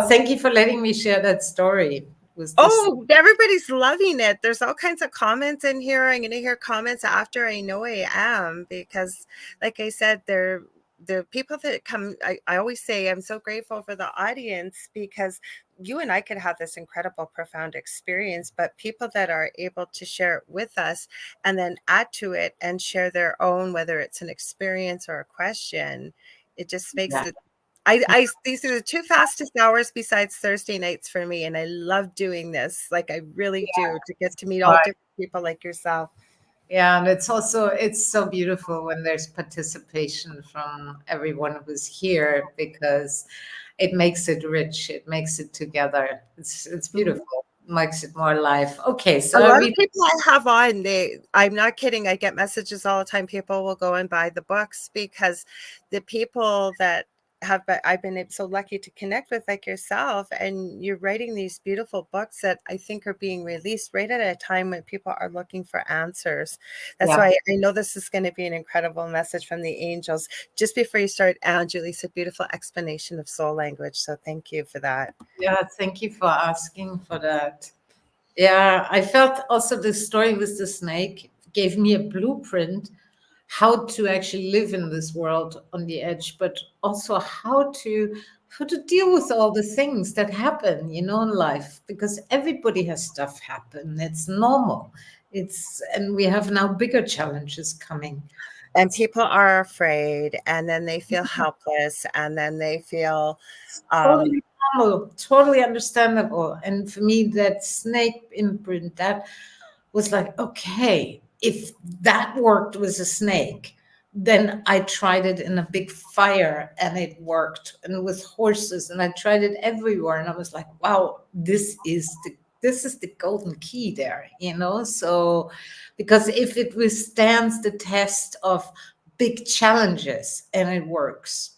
Thank you for letting me share that story. Was this? Oh, everybody's loving it. There's all kinds of comments in here. I'm going to hear comments after I know I am, because, like I said, the people that come, I always say I'm so grateful for the audience, because you and I could have this incredible, profound experience, but people that are able to share it with us and then add to it and share their own, whether it's an experience or a question, it just makes Yeah. it. These are the two fastest hours besides Thursday nights for me, and I love doing this. Like, I really do, to get to meet all Right. different people like yourself. Yeah, and it's so beautiful when there's participation from everyone who's here because it makes it rich. It makes it together. It's Mhm. beautiful. Makes it more alive. Okay, so A I lot of read. people I have on, I'm not kidding. I get messages all the time. People will go and buy the books, because the people that I've been so lucky to connect with, like yourself, and you're writing these beautiful books that I think are being released right at a time when people are looking for answers. That's Yeah, why I know this is going to be an incredible message from the angels. Just before you start, Julie said beautiful explanation of soul language. So thank you for that. yeah. Thank you for asking for that. Yeah, I felt also the story with the snake gave me a blueprint how to actually live in this world on the edge, but also how to deal with all the things that happen, in life, because everybody has stuff happen. It's normal. And we have now bigger challenges coming. And people are afraid, and then they feel helpless, and then they feel um, Totally normal, totally understandable. And for me, that snake imprint, that was like, okay, if that worked with a snake, then I tried it in a big fire and it worked, and with horses, and I tried it everywhere. And I was like, wow, this is the golden key there. So because if it withstands the test of big challenges and it works.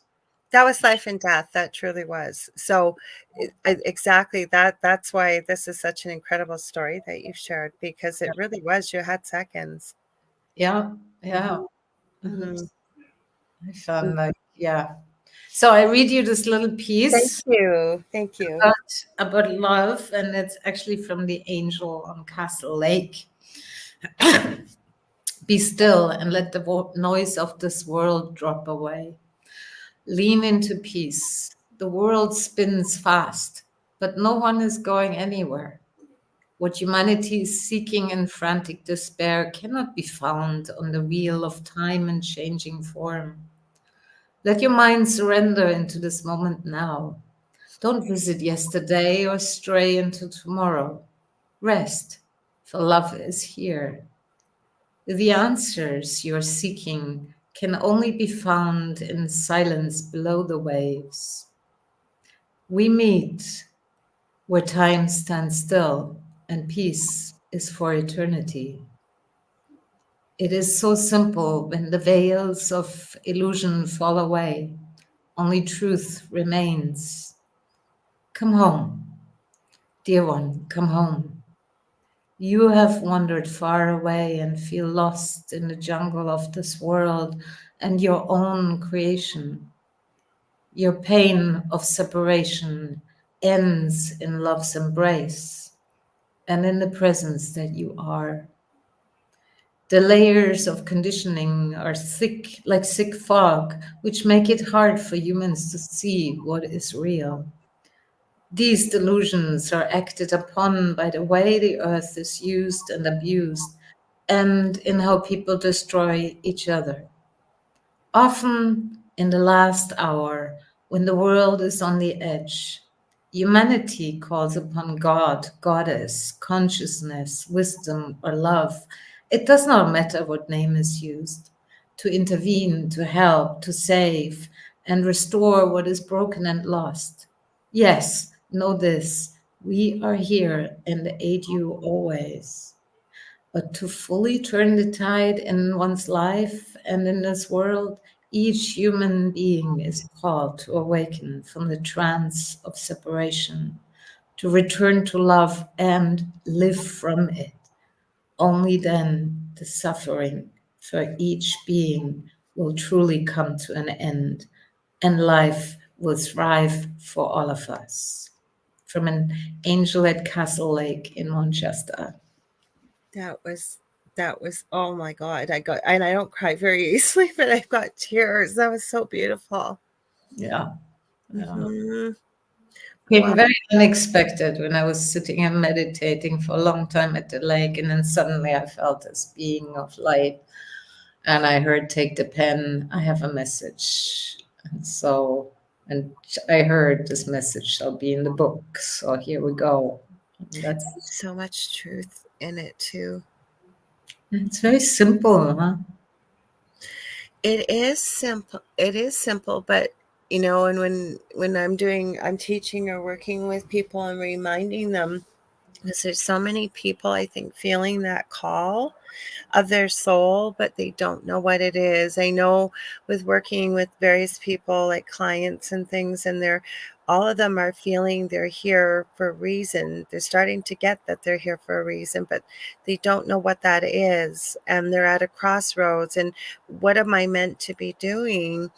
that was life and death. That truly was. So exactly that's why this is such an incredible story that you've shared, because it really was. You had seconds. Yeah, Hmm. yeah. And Hmm. I found like, yeah. So I read you this little Thank piece you. Thank you. about love, and it's actually from the angel on Castle Lake. Be still and let the noise of this world drop away. Lean into peace. The world spins fast, but no one is going anywhere. What humanity is seeking in frantic despair cannot be found on the wheel of time and changing form. Let your mind surrender into this moment now. Don't visit yesterday or stray into tomorrow. Rest, for love is here. The answers you're seeking can only be found in silence below the waves. We meet where time stands still and peace is for eternity. It is so simple when the veils of illusion fall away, only truth remains. Come home, dear one, come home. You have wandered far away and feel lost in the jungle of this world and your own creation. Your pain of separation ends in love's embrace and in the presence that you are. The layers of conditioning are thick, like thick fog, which make it hard for humans to see what is real. These delusions are acted upon by the way the earth is used and abused, and in how people destroy each other. Often in the last hour, when the world is on the edge, humanity calls upon God, Goddess, consciousness, wisdom, or love. It does not matter what name is used to intervene, to help, to save, and restore what is broken and lost. Yes, know this we are here and aid you always. But to fully turn the tide in one's life and in this world, each human being is called to awaken from the trance of separation, to return to love and live from it. Only then the suffering for each being will truly come to an end, and life will thrive for all of us. From an angel at Castle Lake in Manchester. That was oh my God. I got, and I don't cry very easily, but I've got tears. That was so beautiful. Yeah. Hmm. Came Wow. very unexpected when I was sitting and meditating for a long time at the lake, and then suddenly I felt this being of light, and I heard, "Take the pen. I have a message." And I heard this message shall be in the book. So here we go. And that's So much truth in it too. it's very simple, huh? It is simple. It is simple, but you know, and when I'm teaching or working with people, I'm reminding them, because there's so many people, I think, feeling that call of their soul, but they don't know what it is. I know with working with various people, like clients and things, and they're all of them are feeling they're here for a reason. They're starting to get that they're here for a reason, but they don't know what that is. And they're at a crossroads. And what am I meant to be doing?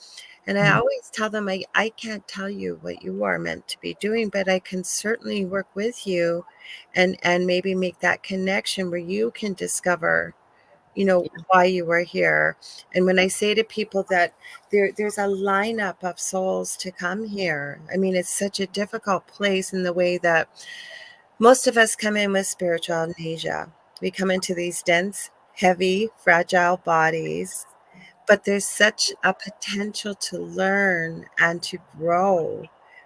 And I always tell them, I can't tell you what you are meant to be doing, but I can certainly work with you and maybe make that connection where you can discover, you know, why you are here. And when I say to people that there's a lineup of souls to come here, I mean, it's such a difficult place in the way that most of us come in with spiritual amnesia. We come into these dense, heavy, fragile bodies, but there's such a potential to learn and to grow,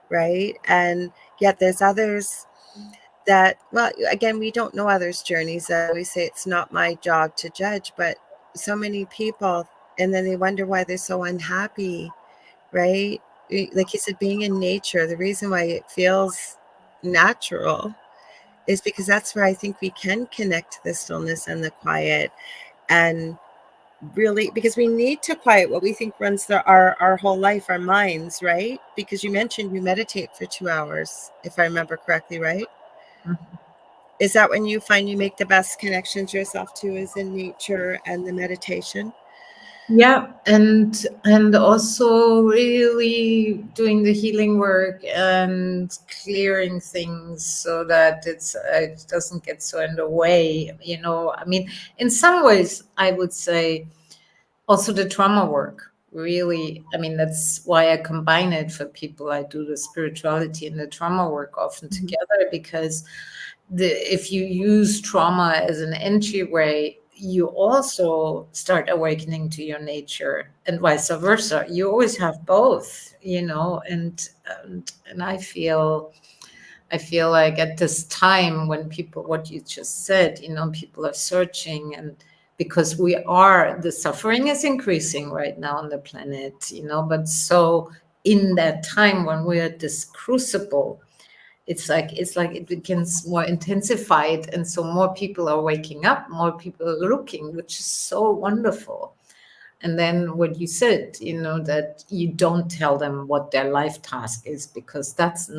right? And yet there's others that, well, again, we don't know others' journeys. I always say it's not my job to judge, but so many people, and then they wonder why they're so unhappy, right? Like you said, being in nature, the reason why it feels natural is because that's where I think we can connect to the stillness and the quiet, and really, because we need to quiet what we think runs our whole life, our minds, right? Because you mentioned you meditate for 2 hours, if I remember correctly, right? Is that when you find you make the best connections yourself to, is in nature and the meditation? Yeah, and also really doing the healing work and clearing things so that it doesn't get so in the way. You know, I mean, in some ways, I would say also the trauma work. Really, I mean, that's why I combine it for people. I do the spirituality and the trauma work often Mhm. together because if you use trauma as an entryway, you also start awakening to your nature and vice versa. You always have both, you know, and I feel like at this time when people, what you just said, you know, people are searching and because the suffering is increasing right now on the planet, but so in that time when we're at this crucible, it's like it becomes more intensified, and so more people are waking up, more people are looking, which is so wonderful. And then what you said, that you don't tell them what their life task is, because that's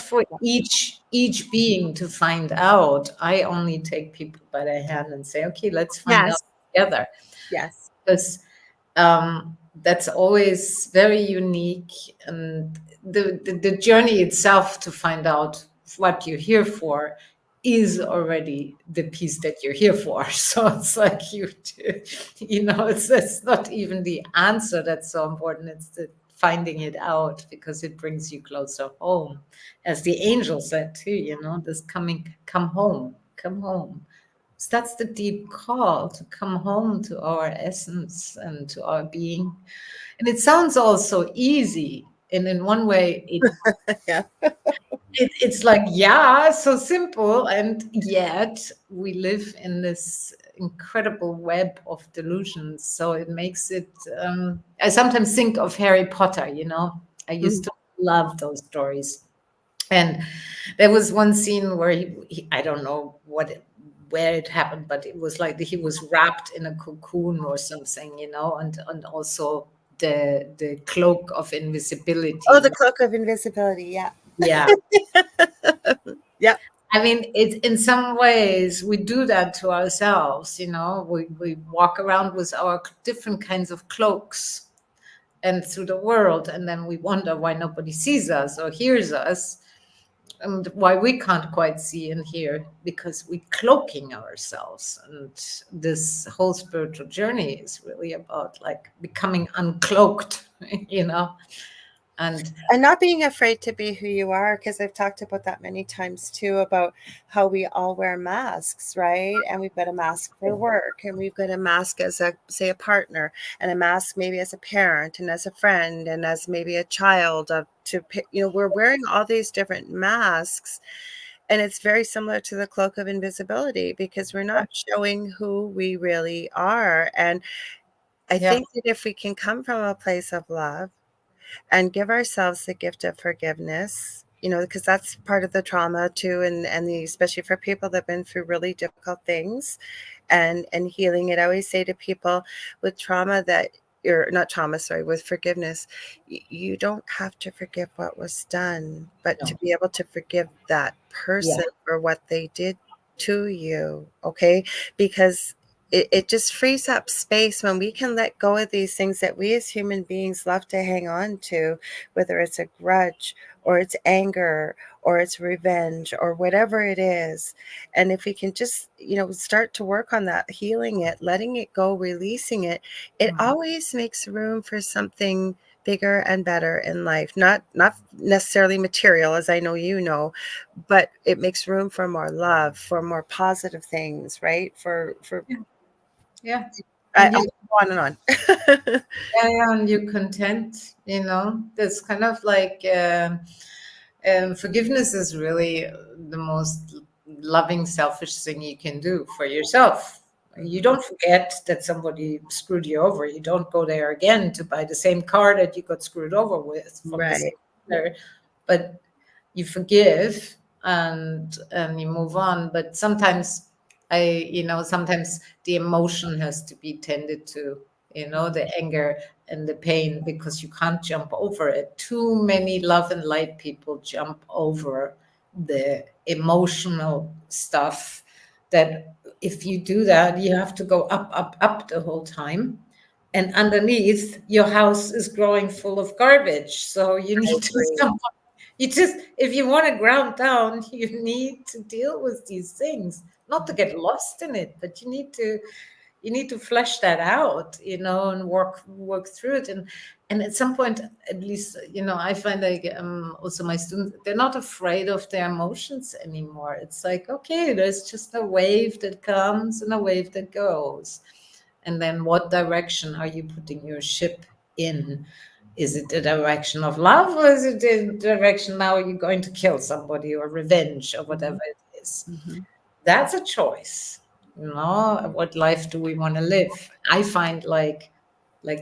for each being to find out. I only take people by their hand and say, okay, let's find out together. Yes. Because that's always very unique, and the journey itself to find out what you're here for is already the piece that you're here for. So it's like it's not even the answer that's so important, it's the finding it out, because it brings you closer home, as the angel said too, this come home. So that's the deep call, to come home to our essence and to our being. And it sounds all so easy. And in one way, Yeah. it's like, yeah, so simple. And yet we live in this incredible web of delusions. So it makes it, I sometimes think of Harry Potter, I used to love those stories. And there was one scene where he I don't know where it happened, but it was like he was wrapped in a cocoon or something, and also the cloak of invisibility. Oh, the cloak of invisibility. Yeah. Yeah. Yeah. I mean, in some ways we do that to ourselves, we walk around with our different kinds of cloaks and through the world, and then we wonder why nobody sees us or hears us, and why we can't quite see and hear, because we're cloaking ourselves. And this whole spiritual journey is really about like becoming uncloaked, and not being afraid to be who you are, because I've talked about that many times too, about how we all wear masks, right? And we've got a mask for work, and we've got a mask as a partner, and a mask maybe as a parent and as a friend and as maybe a child we're wearing all these different masks. And it's very similar to the cloak of invisibility, because we're not showing who we really are. And I think that if we can come from a place of love and give ourselves the gift of forgiveness, because that's part of the trauma too, and especially for people that have been through really difficult things, and healing it. I always say to people with trauma that you're not trauma, sorry, with forgiveness, you don't have to forgive what was done, but to be able to forgive that person for what they did to you. Okay. Because it just frees up space when we can let go of these things that we as human beings love to hang on to, whether it's a grudge or it's anger or it's revenge or whatever it is. And if we can just, start to work on that, healing it, letting it go, releasing it, it always makes room for something bigger and better in life. Not necessarily material, as I know, but it makes room for more love, for more positive things, right? I'll go on and on. And you're content, there's kind of like forgiveness is really the most loving, selfish thing you can do for yourself. You don't forget that somebody screwed you over. You don't go there again to buy the same car that you got screwed over with from the same dealer. But you forgive and you move on. But sometimes sometimes the emotion has to be tended to, the anger and the pain, because you can't jump over it. Too many love and light people jump over the emotional stuff, that if you do that, you have to go up the whole time. And underneath, your house is growing full of garbage. So you need to if you want to ground down, you need to deal with these things, not to get lost in it, but you need to flesh that out, and work through it. And at some point, at least, I find like also my students, they're not afraid of their emotions anymore. It's like, okay, there's just a wave that comes and a wave that goes. And then what direction are you putting your ship in? Is it the direction of love, or is it the direction now you're going to kill somebody or revenge or whatever it is? That's a choice. You know, what life do we want to live? I find like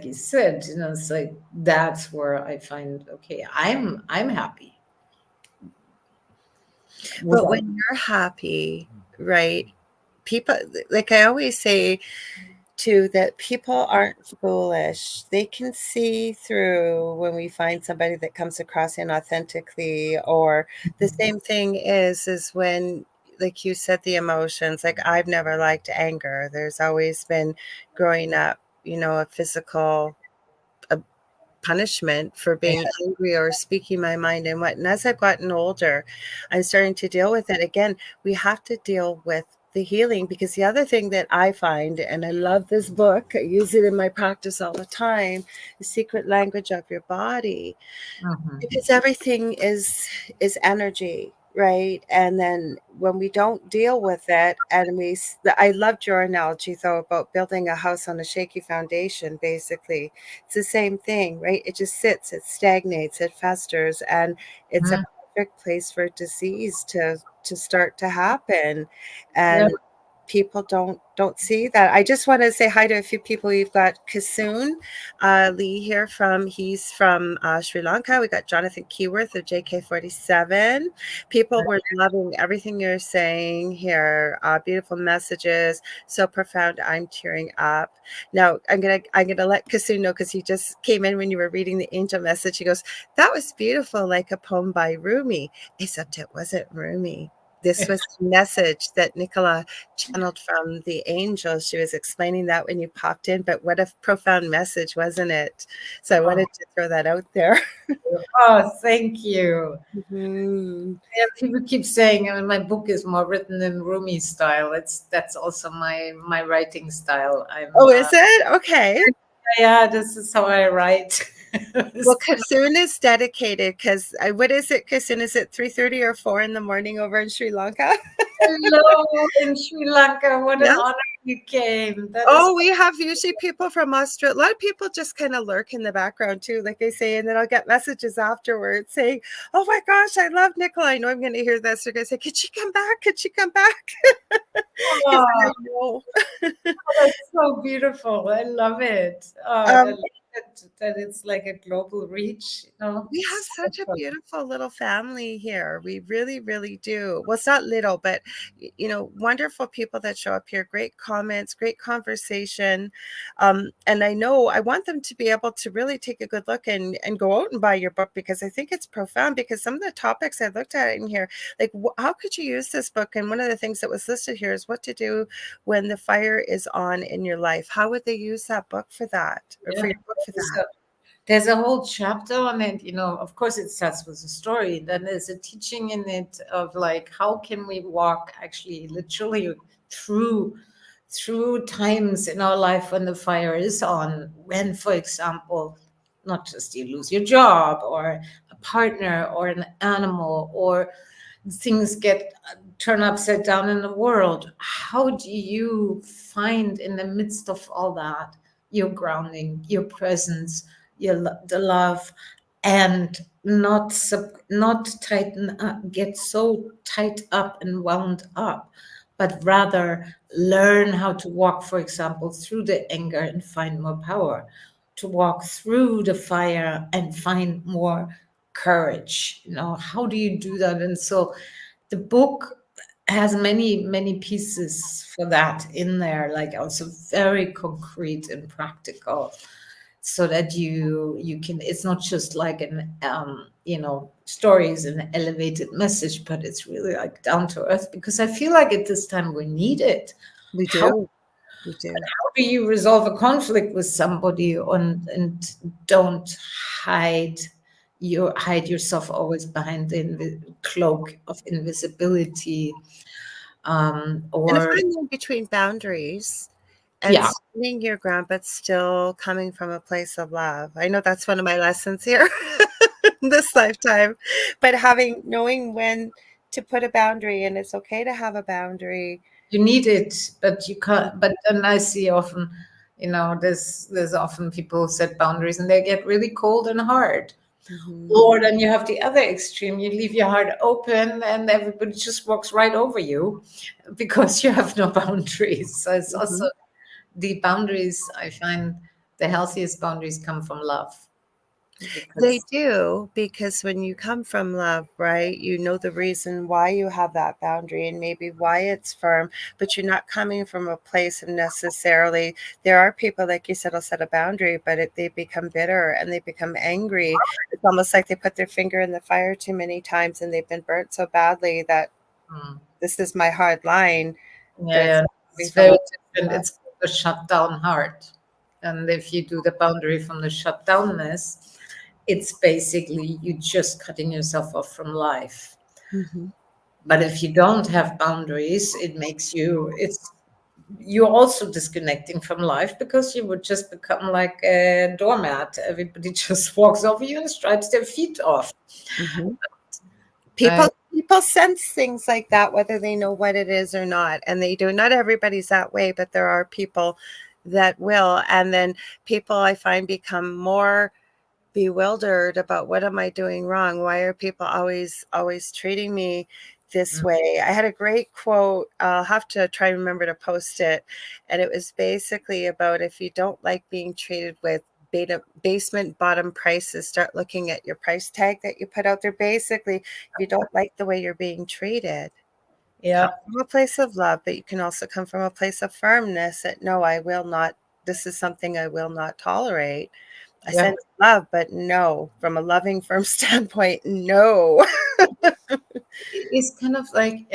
you said, you know, it's like that's where I find, okay, I'm happy. But Without, when you're happy, right? People, like I always say too, that people aren't foolish. They can see through when we find somebody that comes across inauthentically, or the same thing is when, like you said, the emotions. Like I've never liked anger. There's always been growing up, a physical punishment for yeah. being angry or speaking my mind and what. And as I've gotten older, I'm starting to deal with it. Again, we have to deal with the healing, because the other thing that I find, and I love this book, I use it in my practice all the time, the secret language of your body, Mhm. because everything is energy, right? And then when we don't deal with it, and I loved your analogy though about building a house on a shaky foundation. Basically, it's the same thing, right? It just sits, it stagnates, it festers, and it's a Mhm. perfect place for disease to start to happen. Yeah. And people don't see that. I just want to say hi to a few people. We've got Kasoon Lee here he's from Sri Lanka. We got Jonathan Keyworth of JK47. People were loving everything you're saying here. Beautiful messages, so profound. I'm tearing up. Now I'm gonna let Kasoon know, because he just came in when you were reading the angel message. He goes, "That was beautiful, like a poem by Rumi," except it wasn't Rumi. This was the message that Nicola channeled from the angels. She was explaining that when you popped in, but what a profound message, wasn't it? So I Oh, wanted to throw that out there. oh, thank you. Mhm. Yeah, people keep saying, I mean, my book is more written in Rumi style. That's also my writing style. Oh, is it? Okay. Yeah, this is how I write. Well, It's Kasoon is dedicated, because what is it, Kasoon? Is it 3:30 or 4 in the morning over in Sri Lanka? hello in Sri Lanka. What an Yeah. honor you came. That is, Oh, we have usually people from Australia. A lot of people just kind of lurk in the background too, like I say, and then I'll get messages afterwards saying, "Oh my gosh, I love Nicola. I know I'm going to hear this." They're going to say, "Could she come back? Could she come back?" Because oh, I know. that's so beautiful. I love it. I Um, love it that it's like a global reach, you know. We have such a beautiful little family here. We really, really do. Well, it's not little, but wonderful people that show up here. Great comments, great conversation. And I know I want them to be able to really take a good look and go out and buy your book, because I think it's profound. Because some of the topics I looked at in here, like how could you use this book? And one of the things that was listed here is what to do when the fire is on in your life. How would they use that book for that, or for Yeah. your book for that? So there's a whole chapter on it, you know. Of course, it starts with a story. Then there's a teaching in it of like how can we walk actually literally through times in our life when the fire is on. When, for example, not just you lose your job or a partner or an animal, or things get turn upside down in the world. How do you find in the midst of all that your grounding, your presence, the love, and not tighten up, get so tight up and wound up, but rather learn how to walk, for example, through the anger and find more power, to walk through the fire and find more courage. You know, how do you do that? And so the book has many pieces for that in there, like also very concrete and practical, so that you can, it's not just like an stories and elevated message, but it's really like down to earth, because I feel like at this time we need it. We how do. We do. do you resolve a conflict with somebody and don't hide hide yourself always behind the cloak of invisibility, And or finding between boundaries and yeah, standing your ground, but still coming from a place of love. I know that's one of my lessons here in this lifetime, but knowing when to put a boundary, and it's okay to have a boundary. you need it, but you can't. But then I see often, there's often people who set boundaries and they get really cold and hard. Mhm. Or then you have the other extreme, you leave your heart open and everybody just walks right over you because you have no boundaries. So it's also Mhm. the boundaries, I find the healthiest boundaries come from love. They Because do, because when you come from love, right, you know the reason why you have that boundary and maybe why it's firm, but you're not coming from a place of necessarily. There are people, like you said, will set a boundary, but they become bitter and they become angry. It's almost like they put their finger in the fire too many times and they've been burnt so badly that mm, this is my hard line. yeah, That's yeah, coming it's from very a different. love. It's called the shut down heart. And if you do the boundary from the shutdownness, it's basically you just cutting yourself off from life. Mhm. But if you don't have boundaries, it makes you, it's, you're also disconnecting from life because you would just become like a doormat. Everybody just walks over you and stripes their feet off. Mhm. I, People sense things like that, whether they know what it is or not, and they do. Not everybody's that way, but there are people that will. And then people, I find, become more bewildered about, what am I doing wrong? Why are people always treating me this way? I had a great quote. I'll have to try and remember to post it. And it was basically about, if you don't like being treated with basement bottom prices, start looking at your price tag that you put out there. Basically, if you don't like the way you're being treated, come yeah, from a place of love, but you can also come from a place of firmness that, no, I will not, this is something I will not tolerate. I yeah. sense love, but no, from a loving, firm standpoint, no. It's kind of like,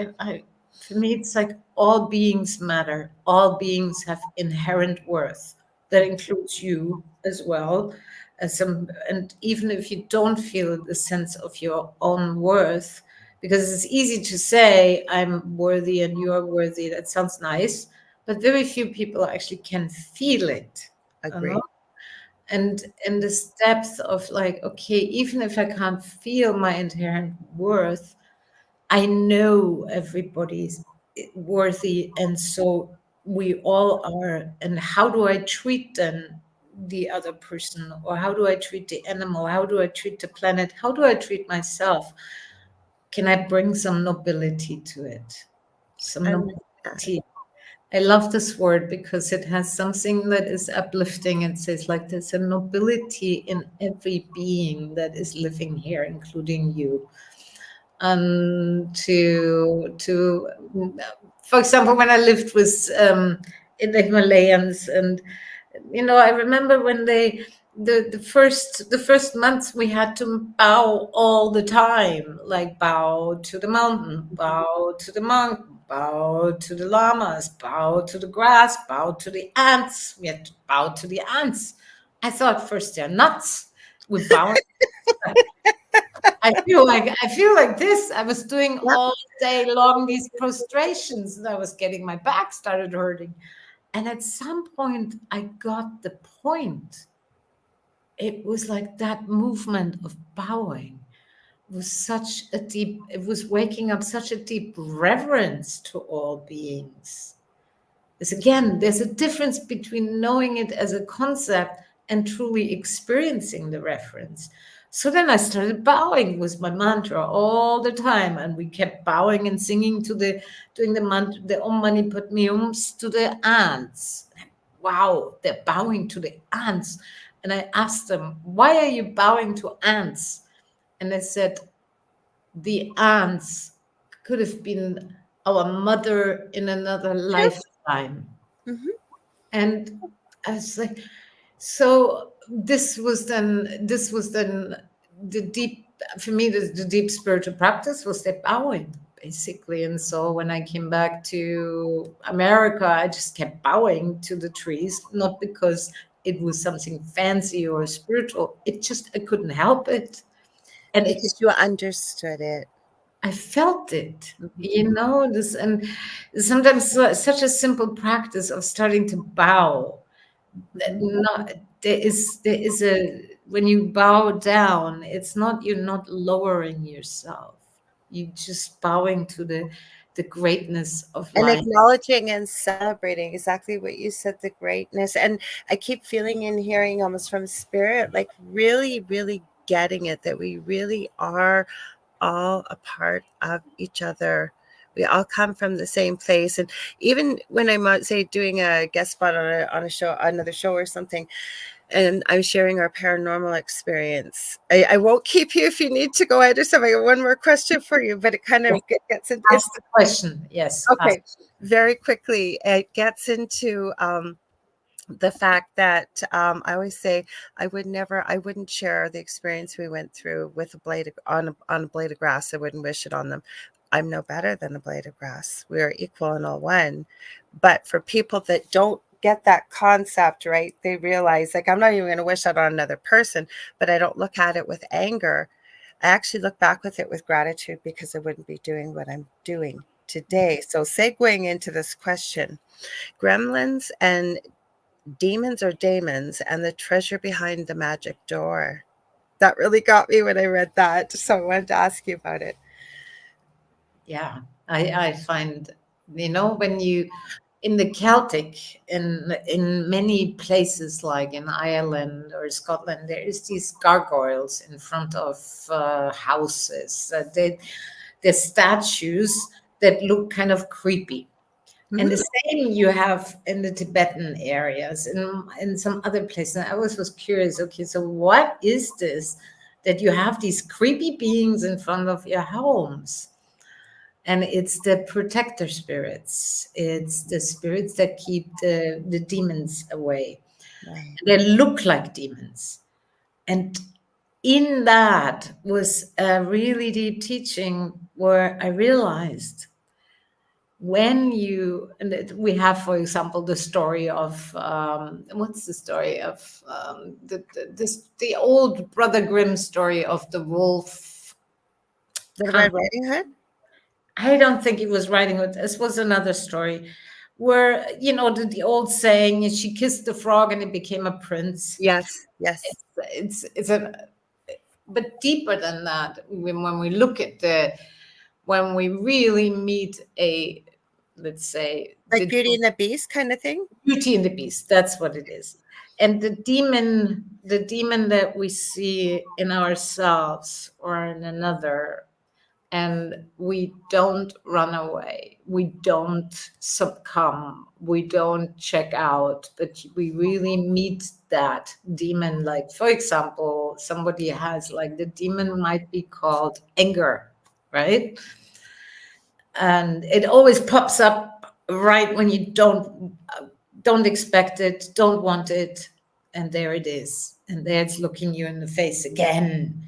for me, it's like all beings matter. All beings have inherent worth. That includes you as well. As some, and even if you don't feel the sense of your own worth, because it's easy to say I'm worthy and you're worthy. That sounds nice, but very few people actually can feel it. You know? Agree. And this depth of like, okay, even if I can't feel my inherent worth, I know everybody's worthy, and so we all are. And how do I treat then the other person, or how do I treat the animal? How do I treat the planet? How do I treat myself? Can I bring some nobility to it? Some And uh, nobility. I love this word because it has something that is uplifting. It says like there's a nobility in every being that is living here, including you. To for example, when I lived with in the Himalayas, and I remember when they the first months we had to bow all the time, like bow to the mountain, bow to the monk, bow to the llamas, bow to the grass, bow to the ants. We had to bow to the ants. I thought first they're nuts. We bow. I feel like this. I was doing yeah, all day long these prostrations, and I was getting my back started hurting. And at some point, I got the point. It was like that movement of bowing was such a deep. It was waking up such a deep reverence to all beings. Is again, there's a difference between knowing it as a concept and truly experiencing the reference. So then I started bowing with my mantra all the time, and we kept bowing and singing to the doing the mantra, the Om Mani Padme Hums to the ants. Wow, they're bowing to the ants. And I asked them, why are you bowing to ants? And they said, the ants could have been our mother in another true. lifetime. Mhm. And I was like, so this was then the deep, for me, the deep spiritual practice was the bowing, basically. And so when I came back to America, I just kept bowing to the trees, not because it was something fancy or spiritual. It just, I couldn't help it. And Because you understood it. I felt it, Mhm. this, and sometimes such a simple practice of starting to bow. That Mhm. not, there is a, when you bow down, it's not, you're not lowering yourself. You just bowing to the greatness of And life. acknowledging and celebrating exactly what you said, the greatness. And I keep feeling and hearing almost from spirit, like really, really getting it, that we really are all a part of each other. We all come from the same place. And even when I'm, say, doing a guest spot on a show, another show or something, and I'm sharing our paranormal experience, I won't keep you if you need to go ahead or something. I got one more question for you, but it kind of gets into Ask the question. Yes. okay. Very quickly, it gets into the fact that I always say I wouldn't share the experience we went through with a blade on a blade of grass. I wouldn't wish it on them. I'm no better than a blade of grass. We are equal in all one. But for people that don't get that concept, right, they realize, like, I'm not even going to wish that on another person, but I don't look at it with anger. I actually look back with it with gratitude, because I wouldn't be doing what I'm doing today. So segueing into this question, gremlins and demons or daemons and the treasure behind the magic door. That really got me when I read that. So I wanted to ask you about it. Yeah, I find, when you, in the Celtic, in many places like in Ireland or Scotland, there is these gargoyles in front of houses. They're statues that look kind of creepy. And the same you have in the Tibetan areas, in some other places. And I always was curious, okay, so what is this that you have these creepy beings in front of your homes? And it's the protector spirits. It's the spirits that keep the demons away. Right. They look like demons. And in that was a really deep teaching where I realized, when you, and we have, for example, the story of what's the story of the old Brother Grimm story of the wolf. The Red Riding Hood? I don't think it was Riding Hood. This was another story where, the old saying, she kissed the frog and it became a prince. Yes, yes. It's a, but deeper than that, when we look at when we really meet a, let's say, Like Beauty and the Beast kind of thing? Beauty and the Beast, that's what it is. And the demon that we see in ourselves or in another, and we don't run away, we don't succumb, we don't check out, but we really meet that demon. Like, for example, somebody has, like, the demon might be called anger, right? And it always pops up right when you don't expect it, don't want it, and there it is, and there it's looking you in the face again.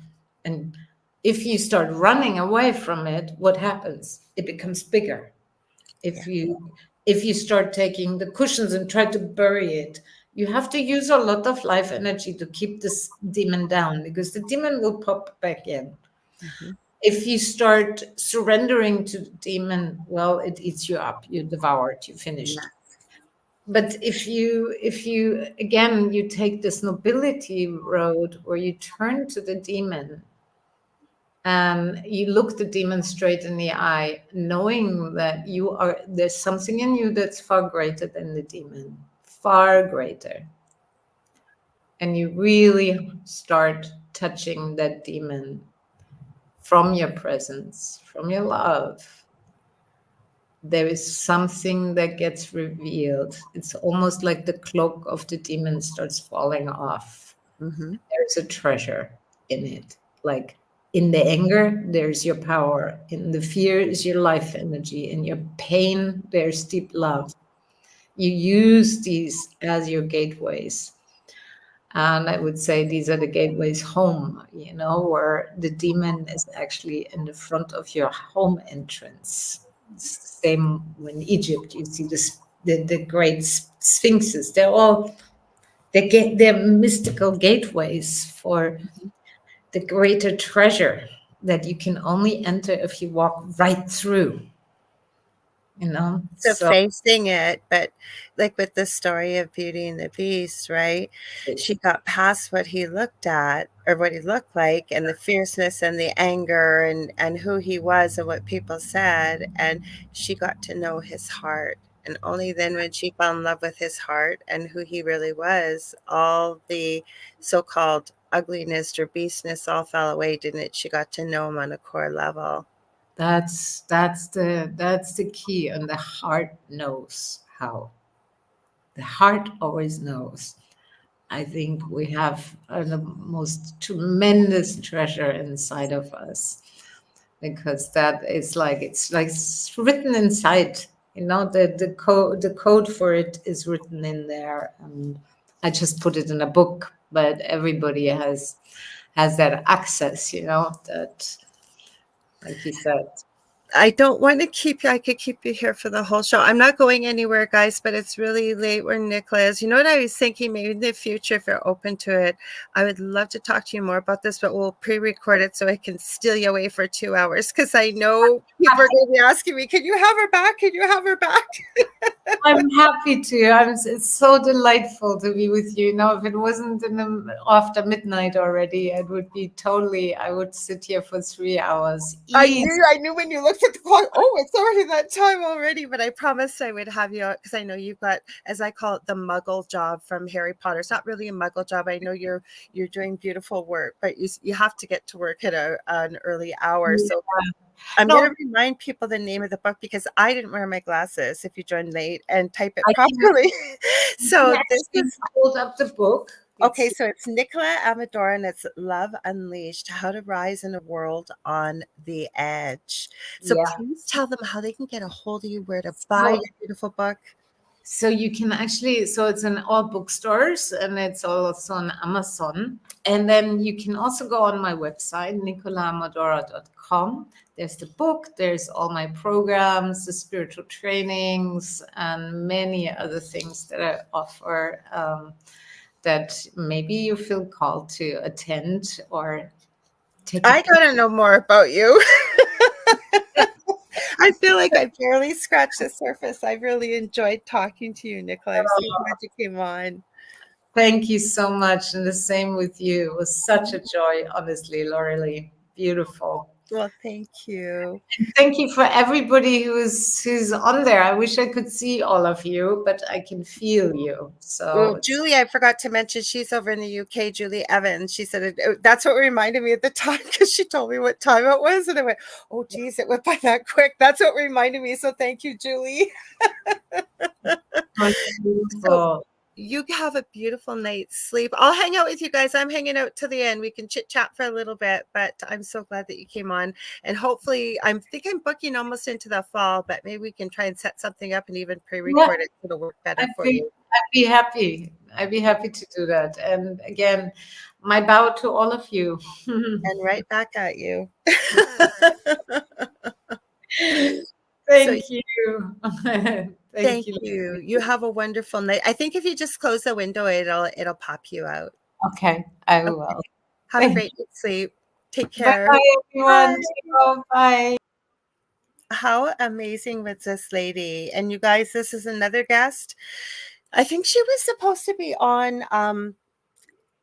And if you start running away from it, what happens? It becomes bigger. If you start taking the cushions and try to bury it, you have to use a lot of life energy to keep this demon down, because the demon will pop back in. If you start surrendering to the demon, well, it eats you up, you devoured, you finished. But if you again, you take this nobility road where you turn to the demon and you look the demon straight in the eye, knowing that there's something in you that's far greater than the demon, far greater. And you really start touching that demon from your presence, from your love. There is something that gets revealed. It's almost like the cloak of the demon starts falling off. There's a treasure in it. Like, in the anger, there's your power. In the fear is your life energy. In your pain, there's deep love. You use these as your gateways. And I would say these are the gateways home, where the demon is actually in the front of your home entrance. It's the same when Egypt, you see the great sphinxes. They're mystical gateways for the greater treasure that you can only enter if you walk right through. So So facing it, but like with the story of Beauty and the Beast, right? She got past what he looked at or what he looked like, and the fierceness and the anger and who he was and what people said, and she got to know his heart. And only then, when she fell in love with his heart and who he really was, all the so-called ugliness or beastness all fell away, didn't it? She got to know him on a core level. That's the key, and the heart knows how. The heart always knows. I think we have the most tremendous treasure inside of us, because that is like it's written inside. You know, the code for it is written in there, and I just put it in a book. But everybody has that access. You know, that, like you said. I don't want to keep you. I could keep you here for the whole show. I'm not going anywhere, guys, but it's really late where Nicola is. You know what I was thinking? Maybe in the future, if you're open to it, I would love to talk to you more about this, but we'll pre-record it so I can steal you away for 2 hours, because I know people are going to be asking me, can you have her back? Can you have her back? I'm happy to. It's so delightful to be with you. You know, if it wasn't after midnight already, it would be totally. I would sit here for 3 hours. I Easy. knew when you looked at the clock, oh, it's already that time already, but I promised I would have you, because I know you've got, as I call it, the muggle job from Harry Potter. It's not really a muggle job. I know you're doing beautiful work, but you have to get to work at an early hour. Yeah. So I'm No, going to remind people the name of the book, because I didn't wear my glasses if you joined late, and type it I properly. So can this actually is hold up the book. okay. So it's Nicola Amadora, and it's Love Unleashed: How to Rise in a World on the Edge. So Yeah. please tell them how they can get a hold of you, where to buy So, your beautiful book. so you can actually, so it's in all bookstores, and it's also on Amazon. And then you can also go on my website, nicolaamadora.com. There's the book, there's all my programs, the spiritual trainings, and many other things that I offer, that maybe you feel called to attend or take a I got to know more about you. I feel like I barely scratched the surface. I really enjoyed talking to you, Nicola. I'm so glad you came on. Thank you so much. And the same with you. It was such a joy, honestly, Lorilei. Beautiful. Well, thank you. Thank you for everybody who's on there. I wish I could see all of you, but I can feel you. So Well, Julie, I forgot to mention, she's over in the UK, Julie Evans. She said that's what reminded me at the time, because she told me what time it was. And I went, oh, geez, it went by that quick. That's what reminded me. So thank you, Julie. So you have a beautiful night's sleep. I'll hang out with you guys. I'm hanging out to the end. We can chit chat for a little bit, but I'm so glad that you came on. And hopefully, I'm booking almost into the fall, but maybe we can try and set something up and even pre-record it so it'll work better for you. I'd be happy. I'd be happy to do that. And again, my bow to all of you. And right back at you. Thank you. Thank you. You have a wonderful night. I think if you just close the window, it'll pop you out. Okay, I Okay. will. Have a great night's sleep. Take care. Bye, everyone. Bye. How amazing was this lady? And you guys, this is another guest. I think she was supposed to be on,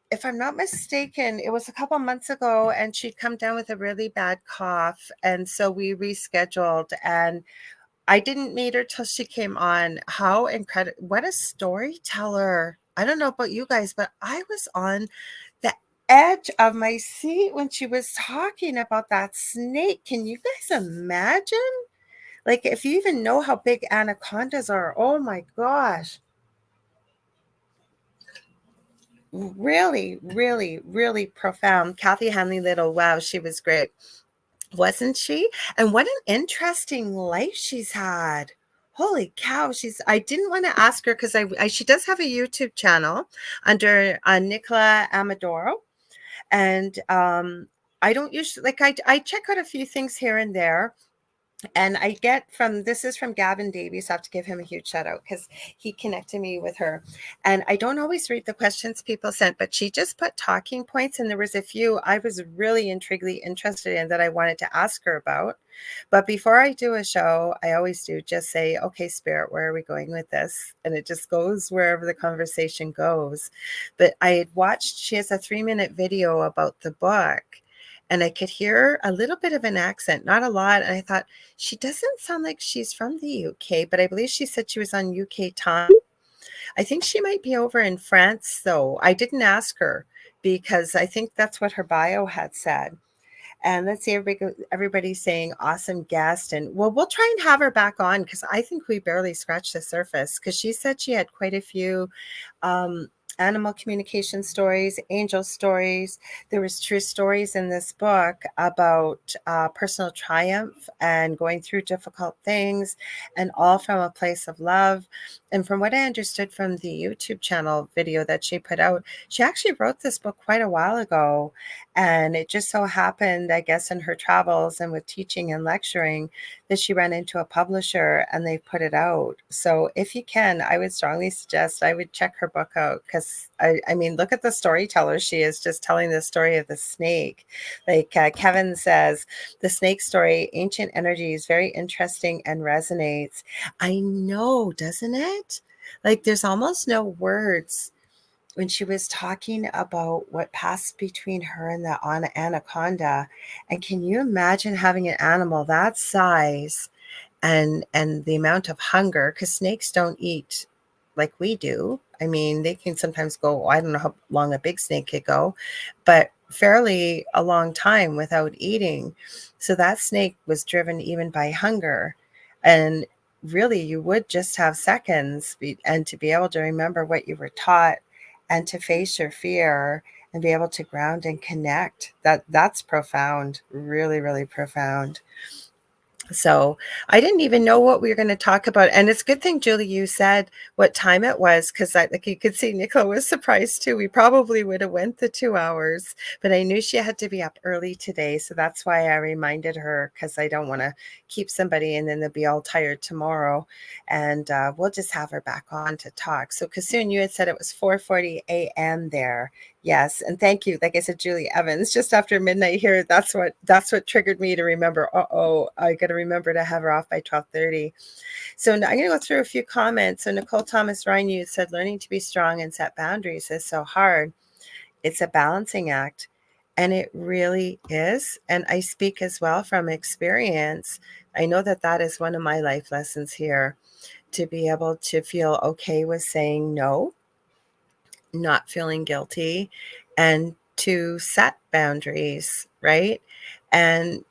if I'm not mistaken, it was a couple months ago, and she'd come down with a really bad cough. And so we rescheduled, and I didn't meet her till she came on. How incredible. What a storyteller. I don't know about you guys, but I was on the edge of my seat when she was talking about that snake. Can you guys imagine? Like, if you even know how big anacondas are, oh my gosh. Really, really, really profound. Kathy Hanley Little, wow, she was great, wasn't she? And what an interesting life she's had. Holy cow. I didn't want to ask her, because she does have a YouTube channel under Nicola Amadora. And I don't usually, like, I check out a few things here and there. And I get this is from Gavin Davies. I have to give him a huge shout out, because he connected me with her. And I don't always read the questions people sent, but she just put talking points. And there was a few I was really intriguingly interested in that I wanted to ask her about. But before I do a show, I always do just say, okay, Spirit, where are we going with this? And it just goes wherever the conversation goes. But I had watched, she has a 3-minute video about the book. And I could hear a little bit of an accent, not a lot. And I thought, she doesn't sound like she's from the UK, but I believe she said she was on UK time. I think she might be over in France, though. I didn't ask her, because I think that's what her bio had said. And let's see, everybody's saying awesome guest. And well, we'll try and have her back on, because I think we barely scratched the surface, because she said she had quite a few um, animal communication stories, angel stories. There was true stories in this book about personal triumph and going through difficult things, and all from a place of love. And from what I understood from the YouTube channel video that she put out, she actually wrote this book quite a while ago. And it just so happened, I guess, in her travels and with teaching and lecturing, that she ran into a publisher and they put it out. So if you can, I would strongly suggest I would check her book out, because I mean, look at the storyteller she is, just telling the story of the snake. Like Kevin says, the snake story, ancient energy, is very interesting and resonates. I know, doesn't it? Like there's almost no words when she was talking about what passed between her and the anaconda. And can you imagine having an animal that size and the amount of hunger? Because snakes don't eat like we do. I mean, they can sometimes go, I don't know how long a big snake could go, but fairly a long time without eating. So that snake was driven even by hunger. And really, you would just have seconds, and to be able to remember what you were taught, and to face your fear and be able to ground and connect. That's profound, really, really profound. So I didn't even know what we were going to talk about. And it's a good thing, Julie, you said what time it was, because like you could see Nicola was surprised too. We probably would have went the 2 hours, but I knew she had to be up early today. So that's why I reminded her, because I don't want to keep somebody and then they'll be all tired tomorrow. And we'll just have her back on to talk. So Kasoon, you had said it was 4:40 a.m. there. Yes, and thank you. Like I said, Julie Evans, just after midnight here, that's what triggered me to remember. I got to remember to have her off by 12:30. So I'm going to go through a few comments. So Nicole Thomas Ryan, you said learning to be strong and set boundaries is so hard. It's a balancing act, and it really is. And I speak as well from experience. I know that is one of my life lessons here, to be able to feel okay with saying no, not feeling guilty, and to set boundaries, right? And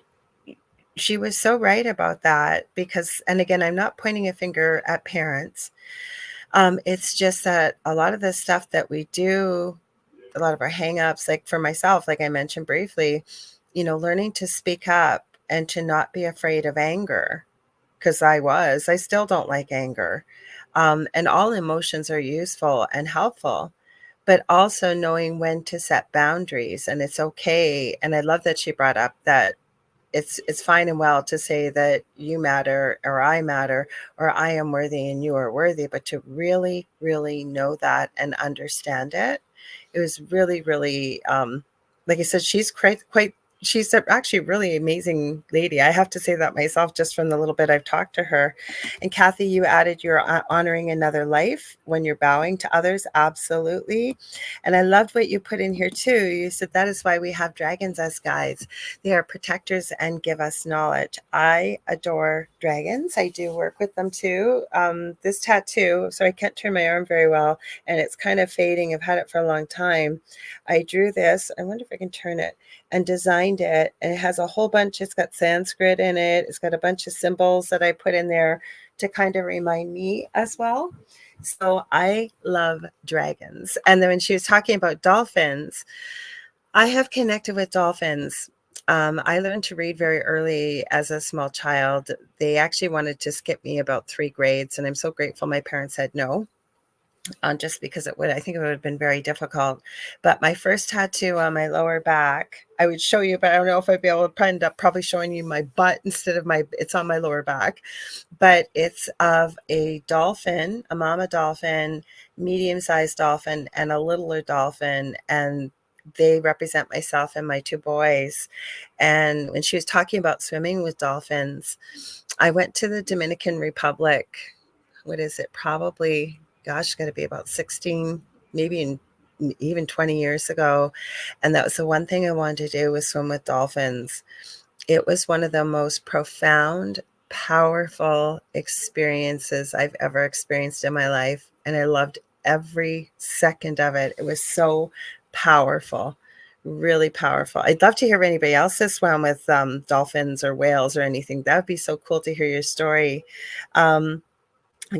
she was so right about that, because, and again, I'm not pointing a finger at parents. It's just that a lot of the stuff that we do, a lot of our hangups, like for myself, like I mentioned briefly, learning to speak up and to not be afraid of anger, because I still don't like anger. And all emotions are useful and helpful, but also knowing when to set boundaries, and it's okay. And I love that she brought up that it's fine and well to say that you matter, or I matter, or I am worthy and you are worthy, but to really, really know that and understand it. It was really, really, like I said, she's quite, she's actually a really amazing lady. I have to say that myself, just from the little bit I've talked to her. And Kathy, you added you're honoring another life when you're bowing to others. Absolutely. And I loved what you put in here too. You said that is why we have dragons as guides. They are protectors and give us knowledge. I adore dragons. I do work with them too. This tattoo, so I can't turn my arm very well, and it's kind of fading. I've had it for a long time. I drew this. I wonder if I can turn it, and designed it. And it has a whole bunch. It's got Sanskrit in it. It's got a bunch of symbols that I put in there to kind of remind me as well. So I love dragons. And then when she was talking about dolphins, I have connected with dolphins. I learned to read very early as a small child. They actually wanted to skip me about 3 grades, and I'm so grateful my parents said no, just because I think it would have been very difficult. But my first tattoo on my lower back, I would show you, but I don't know if I'd be able to end up probably showing you my butt instead of it's on my lower back. But it's of a dolphin, a mama dolphin, medium-sized dolphin, and a littler dolphin. And they represent myself and my 2 boys. And when she was talking about swimming with dolphins, I went to the Dominican Republic. What is it? Probably, gosh, it's got to be about 16, maybe even 20 years ago. And that was the one thing I wanted to do, was swim with dolphins. It was one of the most profound, powerful experiences I've ever experienced in my life. And I loved every second of it. It was so powerful, really powerful. I'd love to hear if anybody else has swam with dolphins or whales or anything. That would be so cool to hear your story. I'm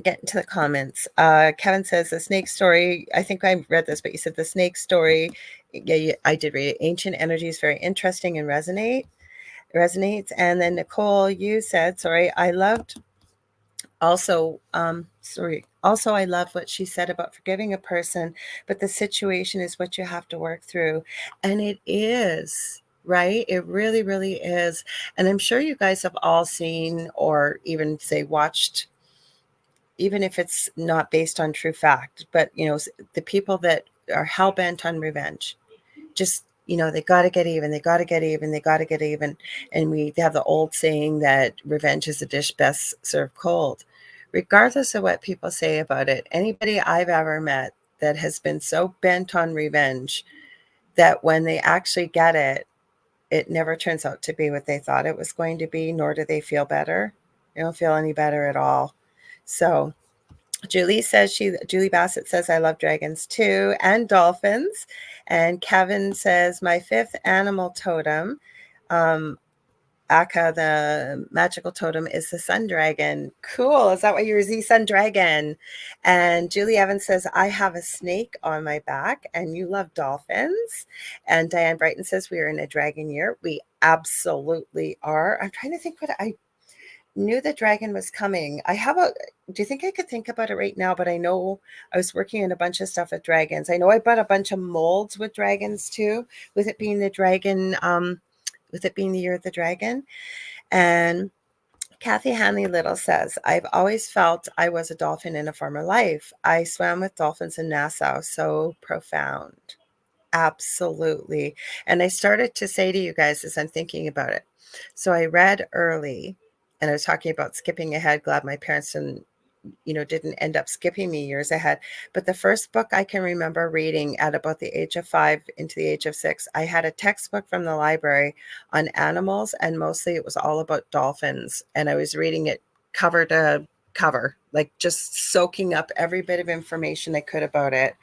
getting to the comments. Kevin says the snake story. I think I read this, but you said the snake story. Yeah, I did read it. Ancient energy is very interesting and resonates. And then Nicole, you said, sorry, I loved also, also, I love what she said about forgiving a person, but the situation is what you have to work through. And it is, right? It really, really is. And I'm sure you guys have all seen or even say watched, even if it's not based on true fact, but the people that are hell bent on revenge, just they got to get even, they got to get even, they got to get even. And we have the old saying that revenge is a dish best served cold. Regardless of what people say about it, anybody I've ever met that has been so bent on revenge that when they actually get it, it never turns out to be what they thought it was going to be, nor do they feel better. They don't feel any better at all. So Julie Bassett says, I love dragons too, and dolphins. And Kevin says, my fifth animal totem, Aka, the magical totem, is the sun dragon. Cool. Is that why you're the sun dragon? And Julie Evans says, I have a snake on my back and you love dolphins. And Diane Brighton says, we are in a dragon year. We absolutely are. I'm trying to think what I knew the dragon was coming. Do you think I could think about it right now? But I know I was working on a bunch of stuff with dragons. I know I bought a bunch of molds with dragons too, with it being the dragon, with it being the year of the dragon. And Kathy Hanley Little says, I've always felt I was a dolphin in a former life. I swam with dolphins in Nassau. So profound. Absolutely. And I started to say to you guys as I'm thinking about it. So I read early, and I was talking about skipping ahead. Glad my parents didn't end up skipping me years ahead. But the first book I can remember reading at about the age of 5 into the age of 6, I had a textbook from the library on animals, and mostly it was all about dolphins. And I was reading it cover to cover, like just soaking up every bit of information I could about it,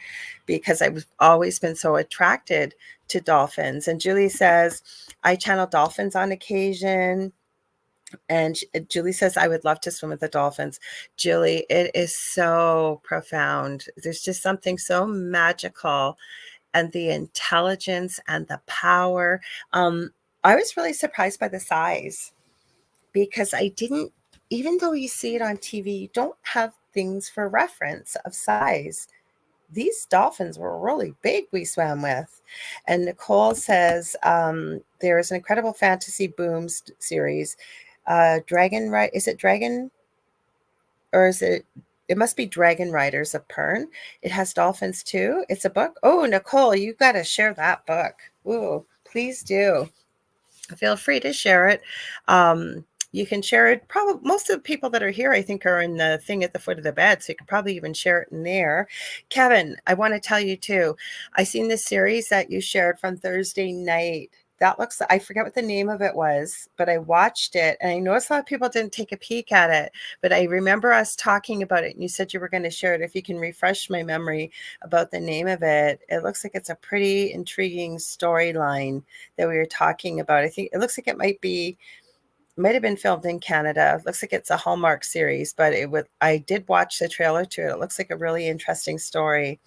because I've always been so attracted to dolphins. And Julie says, I channel dolphins on occasion. And Julie says, I would love to swim with the dolphins. Julie, it is so profound. There's just something so magical, and the intelligence and the power. I was really surprised by the size, because I didn't, even though you see it on TV, you don't have things for reference of size. These dolphins were really big we swam with. And Nicole says, there is an incredible fantasy boom series, Dragon, right? Is it Dragon, or is it must be Dragon Riders of Pern. It has dolphins too. It's a book. Oh, Nicole, you got to share that book. Ooh, please do. Feel free to share it. You can share it. Probably most of the people that are here, I think, are in the thing at the foot of the bed. So you could probably even share it in there. Kevin, I want to tell you too, I seen this series that you shared from Thursday night. That looks, I forget what the name of it was, but I watched it and I noticed a lot of people didn't take a peek at it, but I remember us talking about it and you said you were going to share it. If you can refresh my memory about the name of it, it looks like it's a pretty intriguing storyline that we were talking about. I think it looks like it might have been filmed in Canada. It looks like it's a Hallmark series, but I did watch the trailer to it. It looks like a really interesting story.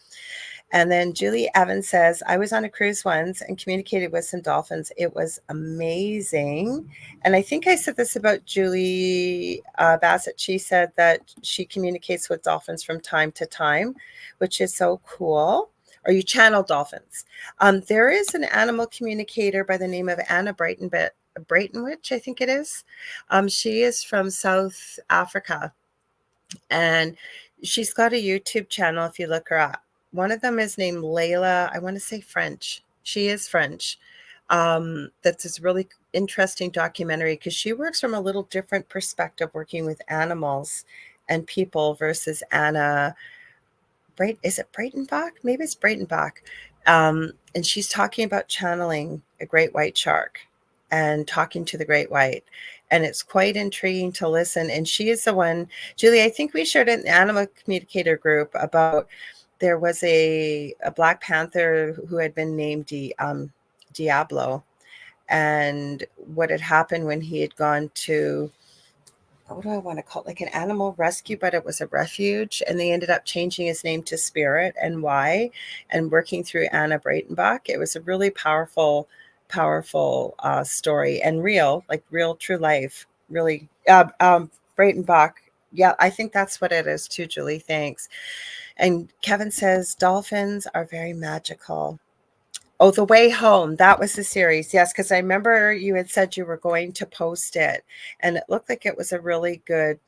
And then Julie Evans says, I was on a cruise once and communicated with some dolphins. It was amazing. And I think I said this about Julie Bassett. She said that she communicates with dolphins from time to time, which is so cool. Or you channel dolphins. There is an animal communicator by the name of Anna Breitenwich, I think it is. She is from South Africa. And she's got a YouTube channel if you look her up. One of them is named Layla. I want to say French. She is French. That's this really interesting documentary because she works from a little different perspective, working with animals and people versus Anna. Is it Breitenbach? Maybe it's Breitenbach. And she's talking about channeling a great white shark and talking to the great white. And it's quite intriguing to listen. And she is the one, Julie, I think we shared in the Animal Communicator group about there was a Black Panther who had been named Diablo, and what had happened when he had gone to, what do I want to call it, like an animal rescue, but it was a refuge, and they ended up changing his name to Spirit, and why, and working through Anna Breitenbach. It was a really powerful story, and real, like real true life, really. Breitenbach, yeah, I think that's what it is too, Julie, thanks. And Kevin says dolphins are very magical. Oh, The Way Home. That was the series. Yes, because I remember you had said you were going to post it, and it looked like it was a really good,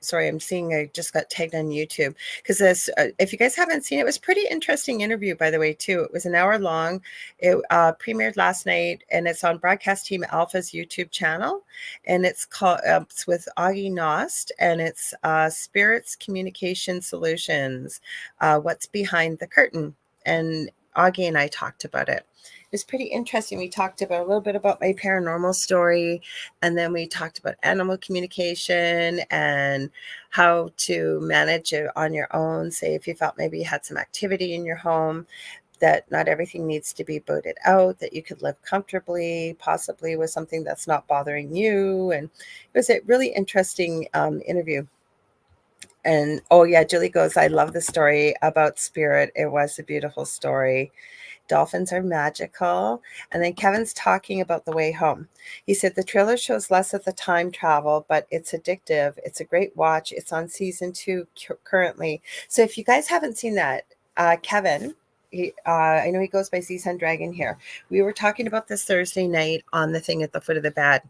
sorry, I'm seeing I just got tagged on YouTube, because this, if you guys haven't seen it, it was a pretty interesting interview, by the way, too. It was an hour long. It premiered last night, and it's on Broadcast Team Alpha's YouTube channel, and it's called, it's with Augie Nost, and it's Spirits Communication Solutions, What's Behind the Curtain. And Augie and I talked about it. It was pretty interesting. We talked about a little bit about my paranormal story, and then we talked about animal communication and how to manage it on your own. Say if you felt maybe you had some activity in your home, that not everything needs to be booted out, that you could live comfortably, possibly with something that's not bothering you. And it was a really interesting interview. And oh yeah, Julie goes, I love the story about Spirit. It was a beautiful story. Dolphins are magical. And then Kevin's talking about The Way Home. He said the trailer shows less of the time travel, but it's addictive. It's a great watch. It's on season 2 currently. So if you guys haven't seen that, Kevin, I know he goes by Sun Dragon here. We were talking about this Thursday night on the thing at the foot of the bed,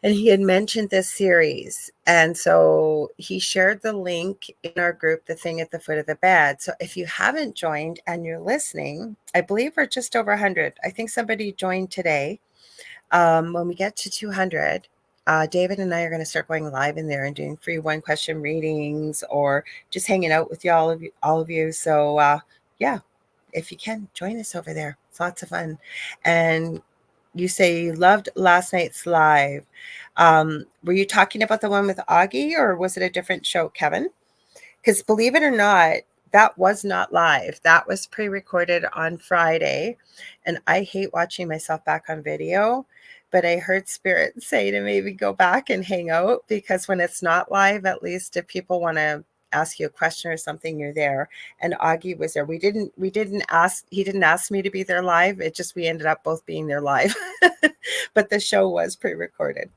and he had mentioned this series. And so he shared the link in our group, The Thing at the Foot of the Bed. So if you haven't joined and you're listening, I believe we're just over 100. I think somebody joined today. When we get to 200, David and I are going to start going live in there and doing free one question readings, or just hanging out with all of you. So yeah, if you can, join us over there. It's lots of fun. And you say you loved last night's live. Were you talking about the one with Augie, or was it a different show, Kevin? Because believe it or not, that was not live. That was pre-recorded on Friday. And I hate watching myself back on video, but I heard Spirit say to maybe go back and hang out, because when it's not live, at least if people want to ask you a question or something, you're there. And Augie was there. He didn't ask me to be there live. It just, we ended up both being there live. But the show was pre-recorded.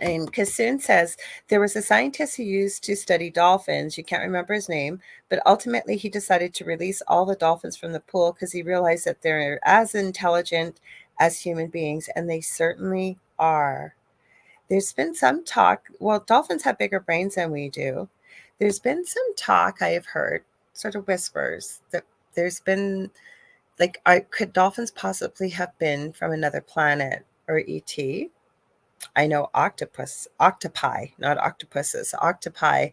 And Kassoon says there was a scientist who used to study dolphins. You can't remember his name, but ultimately he decided to release all the dolphins from the pool because he realized that they're as intelligent as human beings, and they certainly are. There's been some talk, well, dolphins have bigger brains than we do. There's been some talk I have heard, sort of whispers, that there's been, like, could dolphins possibly have been from another planet or ET? I know octopi, not octopuses, octopi,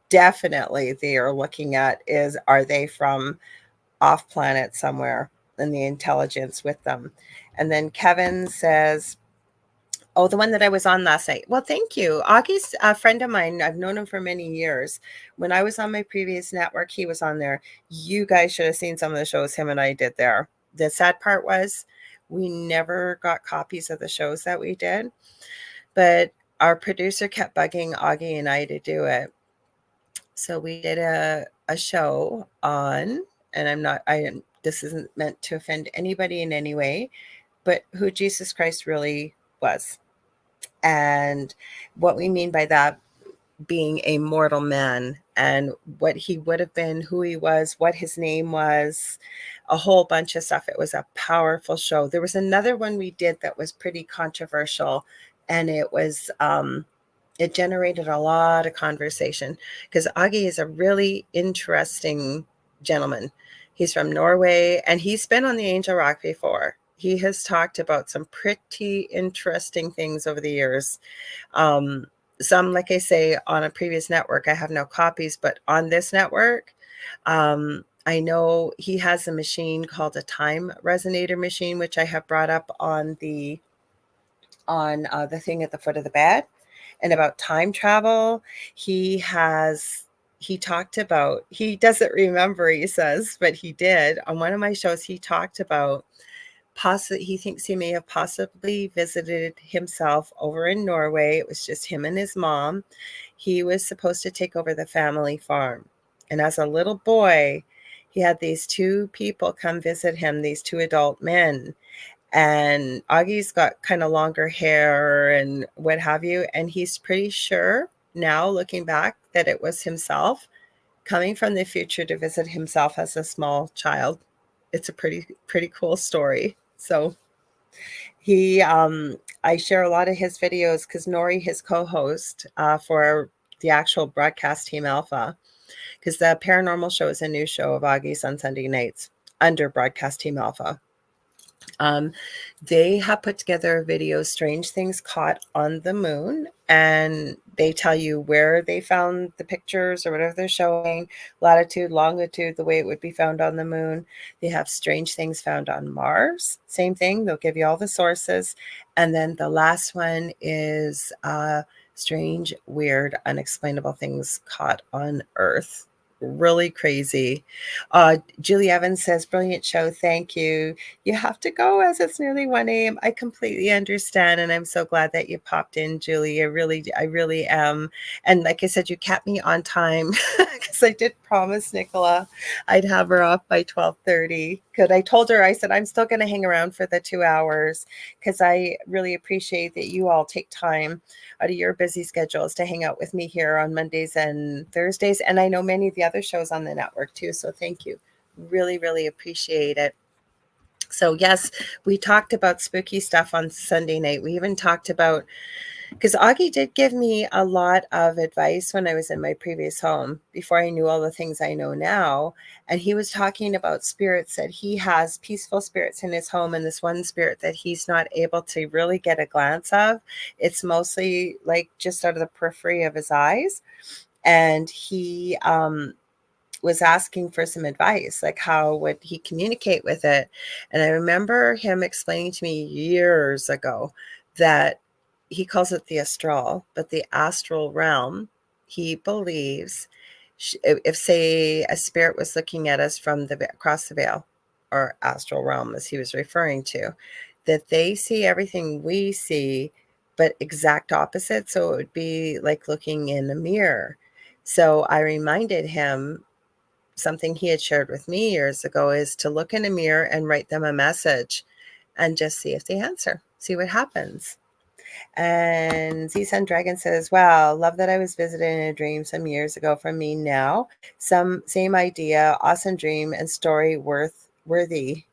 definitely they are looking at is, are they from off planet somewhere, and the intelligence with them. And then Kevin says, oh, the one that I was on last night. Well, thank you. Augie's a friend of mine. I've known him for many years. When I was on my previous network, he was on there. You guys should have seen some of the shows him and I did there. The sad part was we never got copies of the shows that we did, but our producer kept bugging Augie and I to do it. So we did a show on, and this isn't meant to offend anybody in any way, but who Jesus Christ really was. And what we mean by that being a mortal man, and what he would have been, who he was, what his name was, a whole bunch of stuff. It was a powerful show. There was another one we did that was pretty controversial, and it was it generated a lot of conversation because Augie is a really interesting gentleman. He's from Norway, and he's been on the Angel Rock before. He has talked about some pretty interesting things over the years. Some, like I say, on a previous network, I have no copies, but on this network, I know he has a machine called a time resonator machine, which I have brought up on the thing at the foot of the bed. And about time travel, he has he talked about, he doesn't remember, he says, but he did. On one of my shows, he talked about he thinks he may have possibly visited himself over in Norway. It was just him and his mom. He was supposed to take over the family farm. And as a little boy, he had these two people come visit him, these two adult men. And Augie's got kind of longer hair and what have you. And he's pretty sure now, looking back, that it was himself coming from the future to visit himself as a small child. It's a pretty cool story. So I share a lot of his videos because Nori, his co-host for the actual broadcast Team Alpha, because the paranormal show is a new show of Augie's on Sunday nights under broadcast Team Alpha. They have put together a video, Strange Things Caught on the Moon, and they tell you where they found the pictures or whatever they're showing, latitude, longitude, the way it would be found on the moon. They have strange things found on Mars. Same thing. They'll give you all the sources. And then the last one is strange, weird, unexplainable things caught on Earth. Really crazy. Julie Evans says, brilliant show. Thank you. You have to go as it's nearly 1 a.m. I completely understand. And I'm so glad that you popped in, Julie. I really am. And like I said, you kept me on time because I did promise Nicola I'd have her off by 12:30. Because I told her, I said, I'm still going to hang around for the 2 hours because I really appreciate that you all take time out of your busy schedules to hang out with me here on Mondays and Thursdays. And I know many of the other shows on the network too. So thank you. Really, really appreciate it. So yes, we talked about spooky stuff on Sunday night. We even talked about, because Augie did give me a lot of advice when I was in my previous home before I knew all the things I know now. And he was talking about spirits, that he has peaceful spirits in his home. And this one spirit that he's not able to really get a glance of, it's mostly like just out of the periphery of his eyes. And he was asking for some advice, like how would he communicate with it. And I remember him explaining to me years ago that he calls it the astral, but the astral realm, he believes, if say a spirit was looking at us from across the veil, or astral realm as he was referring to, that they see everything we see but exact opposite. So it would be like looking in a mirror. So I reminded him, something he had shared with me years ago, is to look in a mirror and write them a message and just see if they answer, see what happens. And Z-Sun Dragon says, wow, love that I was visited in a dream some years ago from me now. Same idea, awesome dream and worthy.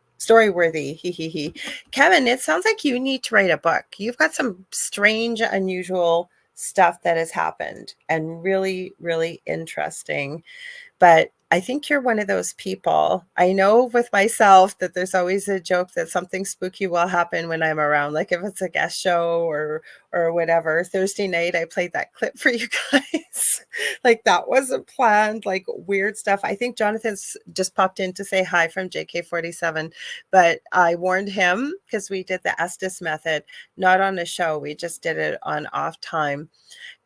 He he. Kevin, it sounds like you need to write a book. You've got some strange, unusual stuff that has happened and really, really interesting. But I think you're one of those people. I know with myself that there's always a joke that something spooky will happen when I'm around, like if it's a guest show or whatever. Thursday night, I played that clip for you guys. Like that wasn't planned, like weird stuff. I think Jonathan's just popped in to say hi from JK47, but I warned him because we did the Estes method, not on a show. We just did it on off time.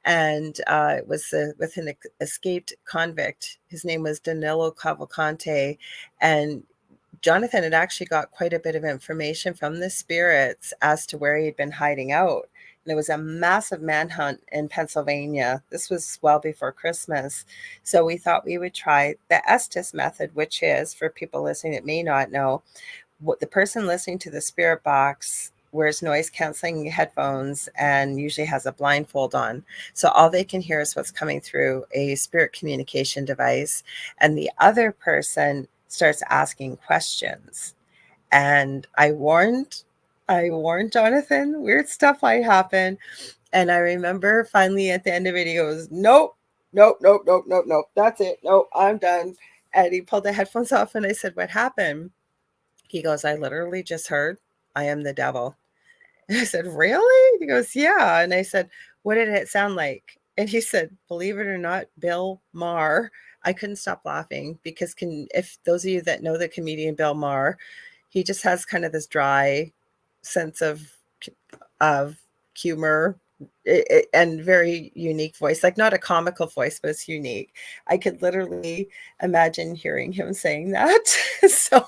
And it was with an escaped convict. His name was Danilo Cavalcante. And Jonathan had actually got quite a bit of information from the spirits as to where he'd been hiding out. And it was a massive manhunt in Pennsylvania. This was well before Christmas. So we thought we would try the Estes method, which is, for people listening that may not know, what the person listening to the spirit box wears noise canceling headphones and usually has a blindfold on. So all they can hear is what's coming through a spirit communication device. And the other person starts asking questions. And I warned Jonathan, weird stuff might happen. And I remember finally at the end of it, he goes, nope. That's it. Nope, I'm done. And he pulled the headphones off and I said, what happened? He goes, I literally just heard, I am the devil. And I said, really? He goes, yeah. And I said, what did it sound like? And he said, believe it or not, Bill Maher. I couldn't stop laughing because if those of you that know the comedian Bill Maher, he just has kind of this dry sense of humor, and very unique voice, like not a comical voice, but it's unique. I could literally imagine hearing him saying that. So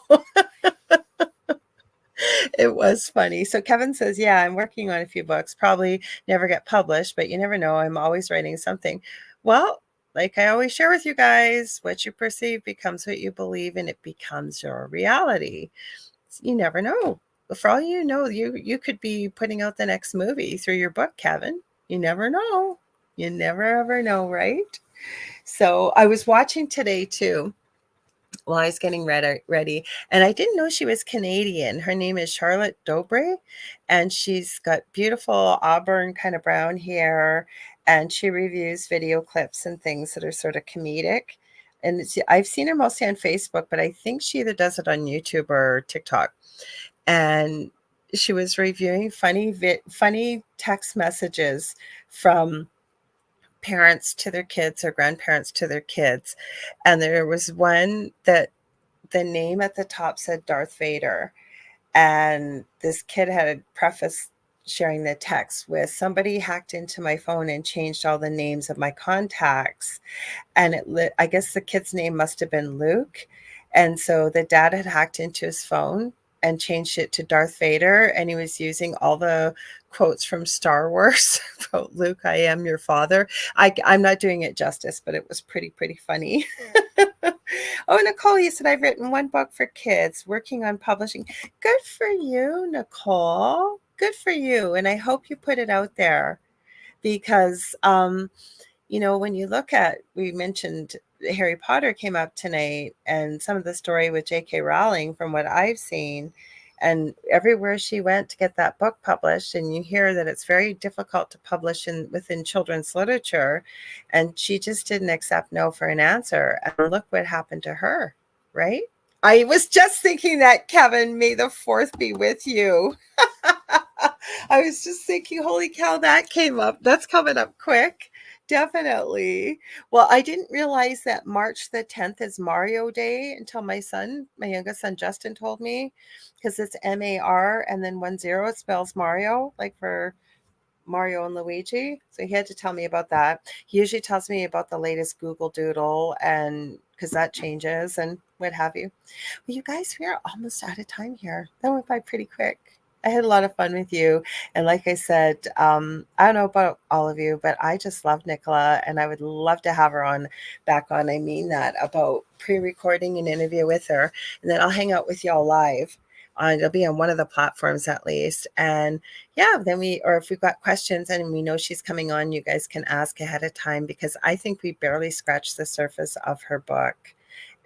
it was funny. So Kevin says, yeah, I'm working on a few books, probably never get published, but you never know. I'm always writing something. Well, like I always share with you guys, what you perceive becomes what you believe, and it becomes your reality. You never know. For all you know, you could be putting out the next movie through your book, Kevin. You never know. You never ever know, right? So I was watching today too while I was getting ready, and I didn't know she was Canadian. Her name is Charlotte Dobre, and she's got beautiful auburn kind of brown hair, and she reviews video clips and things that are sort of comedic. And I've seen her mostly on Facebook, but I think she either does it on YouTube or TikTok. And she was reviewing funny text messages from parents to their kids or grandparents to their kids. And there was one that the name at the top said Darth Vader. And this kid had a preface sharing the text with, somebody hacked into my phone and changed all the names of my contacts. And I guess the kid's name must have been Luke. And so the dad had hacked into his phone and changed it to Darth Vader. And he was using all the quotes from Star Wars about Luke, I am your father. I'm not doing it justice, but it was pretty funny. Oh, Nicole, you said, I've written one book for kids, working on publishing. Good for you, Nicole. Good for you. And I hope you put it out there because, when you look at, we mentioned Harry Potter came up tonight, and some of the story with J.K. Rowling, from what I've seen, and everywhere she went to get that book published, and you hear that it's very difficult to publish within children's literature, and she just didn't accept no for an answer. And look what happened to her, right? I was just thinking that, Kevin, may the fourth be with you. I was just thinking, holy cow, that came up. That's coming up quick. Definitely. Well, I didn't realize that March the 10th is Mario Day until my youngest son, Justin, told me, because it's MAR and then 10, it spells Mario, like for Mario and Luigi. So he had to tell me about that. He usually tells me about the latest Google Doodle, and because that changes and what have you. Well, you guys, we are almost out of time here. That went by pretty quick. I had a lot of fun with you. And like I said, I don't know about all of you, but I just love Nicola, and I would love to have her back on. I mean that, about pre-recording an interview with her. And then I'll hang out with y'all live. It'll be on one of the platforms at least. And yeah, then if we've got questions and we know she's coming on, you guys can ask ahead of time, because I think we barely scratched the surface of her book.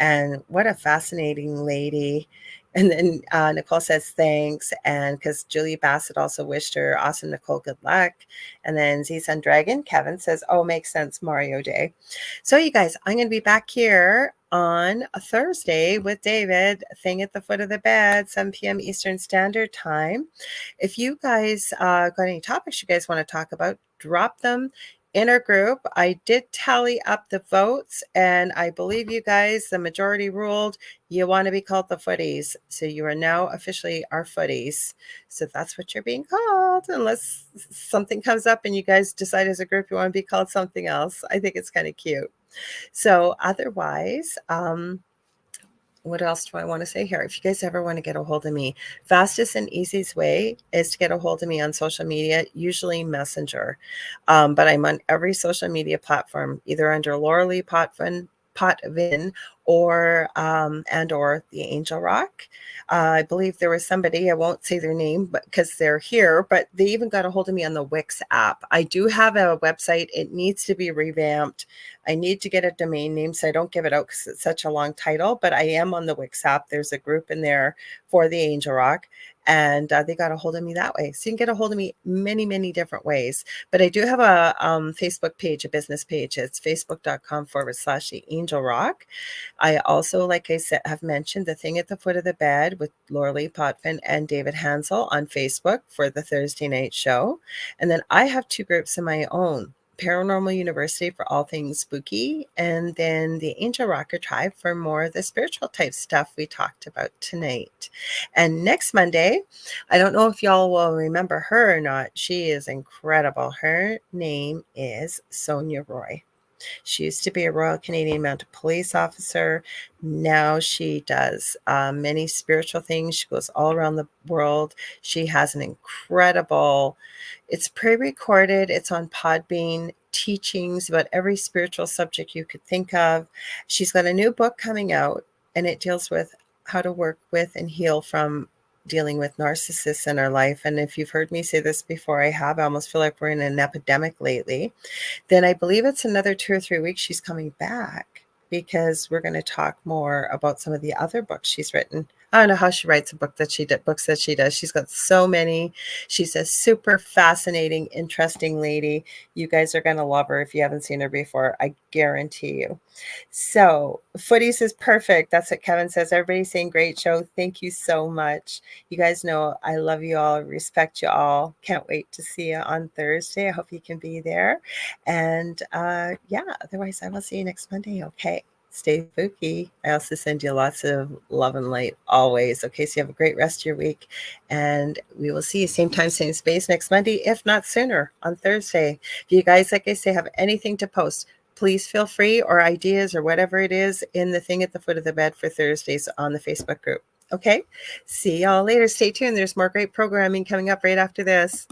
And what a fascinating lady. And then Nicole says thanks. And because Julie Bassett also wished her, awesome, Nicole, good luck. And then Z-Sun Dragon, Kevin says, oh, makes sense, Mario Day. So you guys, I'm going to be back here on a Thursday with David, thing at the foot of the bed, 7 p.m. Eastern Standard Time. If you guys got any topics you guys want to talk about, drop them in our group. I did tally up the votes, and I believe you guys, the majority ruled you want to be called the Footies. So you are now officially our Footies. So that's what you're being called, unless something comes up and you guys decide as a group you want to be called something else. I think it's kind of cute. So otherwise, what else do I want to say here? If you guys ever want to get a hold of me, fastest and easiest way is to get a hold of me on social media, usually Messenger. But I'm on every social media platform, either under Lorilei Potvin or the Angel Rock. I believe there was somebody, I won't say their name, but because they're here, but they even got a hold of me on the Wix app. I do have a website. It needs to be revamped. I need to get a domain name so I don't give it out because it's such a long title, but I am on the Wix app. There's a group in there for the Angel Rock, and they got a hold of me that way. So you can get a hold of me many different ways. But I do have a Facebook page, a business page. It's facebook.com/the Angel Rock. I also, like I said, have mentioned the thing at the foot of the bed with Lorilei Potvin and David Hansel on Facebook for the Thursday night show. And then I have 2 groups of my own. Paranormal University for all things spooky, and then the Angel Rocker Tribe for more of the spiritual type stuff we talked about tonight. And next Monday, I don't know if y'all will remember her or not. She is incredible. Her name is Sonia Roy. She used to be a Royal Canadian Mounted Police officer. Now she does many spiritual things. She goes all around the world. She has an incredible, it's pre-recorded, it's on Podbean, teachings about every spiritual subject you could think of. She's got a new book coming out, and it deals with how to work with and heal from dealing with narcissists in our life. And if you've heard me say this before, I have. I almost feel like we're in an epidemic lately. Then I believe it's another 2 or 3 weeks she's coming back, because we're going to talk more about some of the other books she's written. I don't know how she writes books that she does. She's got so many. She's a super fascinating, interesting lady. You guys are going to love her if you haven't seen her before. I guarantee you. So Footies is perfect. That's what Kevin says. Everybody's saying great show. Thank you so much. You guys know I love you all, respect you all. Can't wait to see you on Thursday. I hope you can be there. And otherwise I will see you next Monday. Okay. Stay spooky. I also send you lots of love and light always. Okay. So you have a great rest of your week, and we will see you same time, same space next Monday, if not sooner, on Thursday. If you guys, like I say, have anything to post, please feel free, or ideas or whatever it is, in the thing at the foot of the bed for Thursdays on the Facebook group. Okay. See y'all later. Stay tuned. There's more great programming coming up right after this.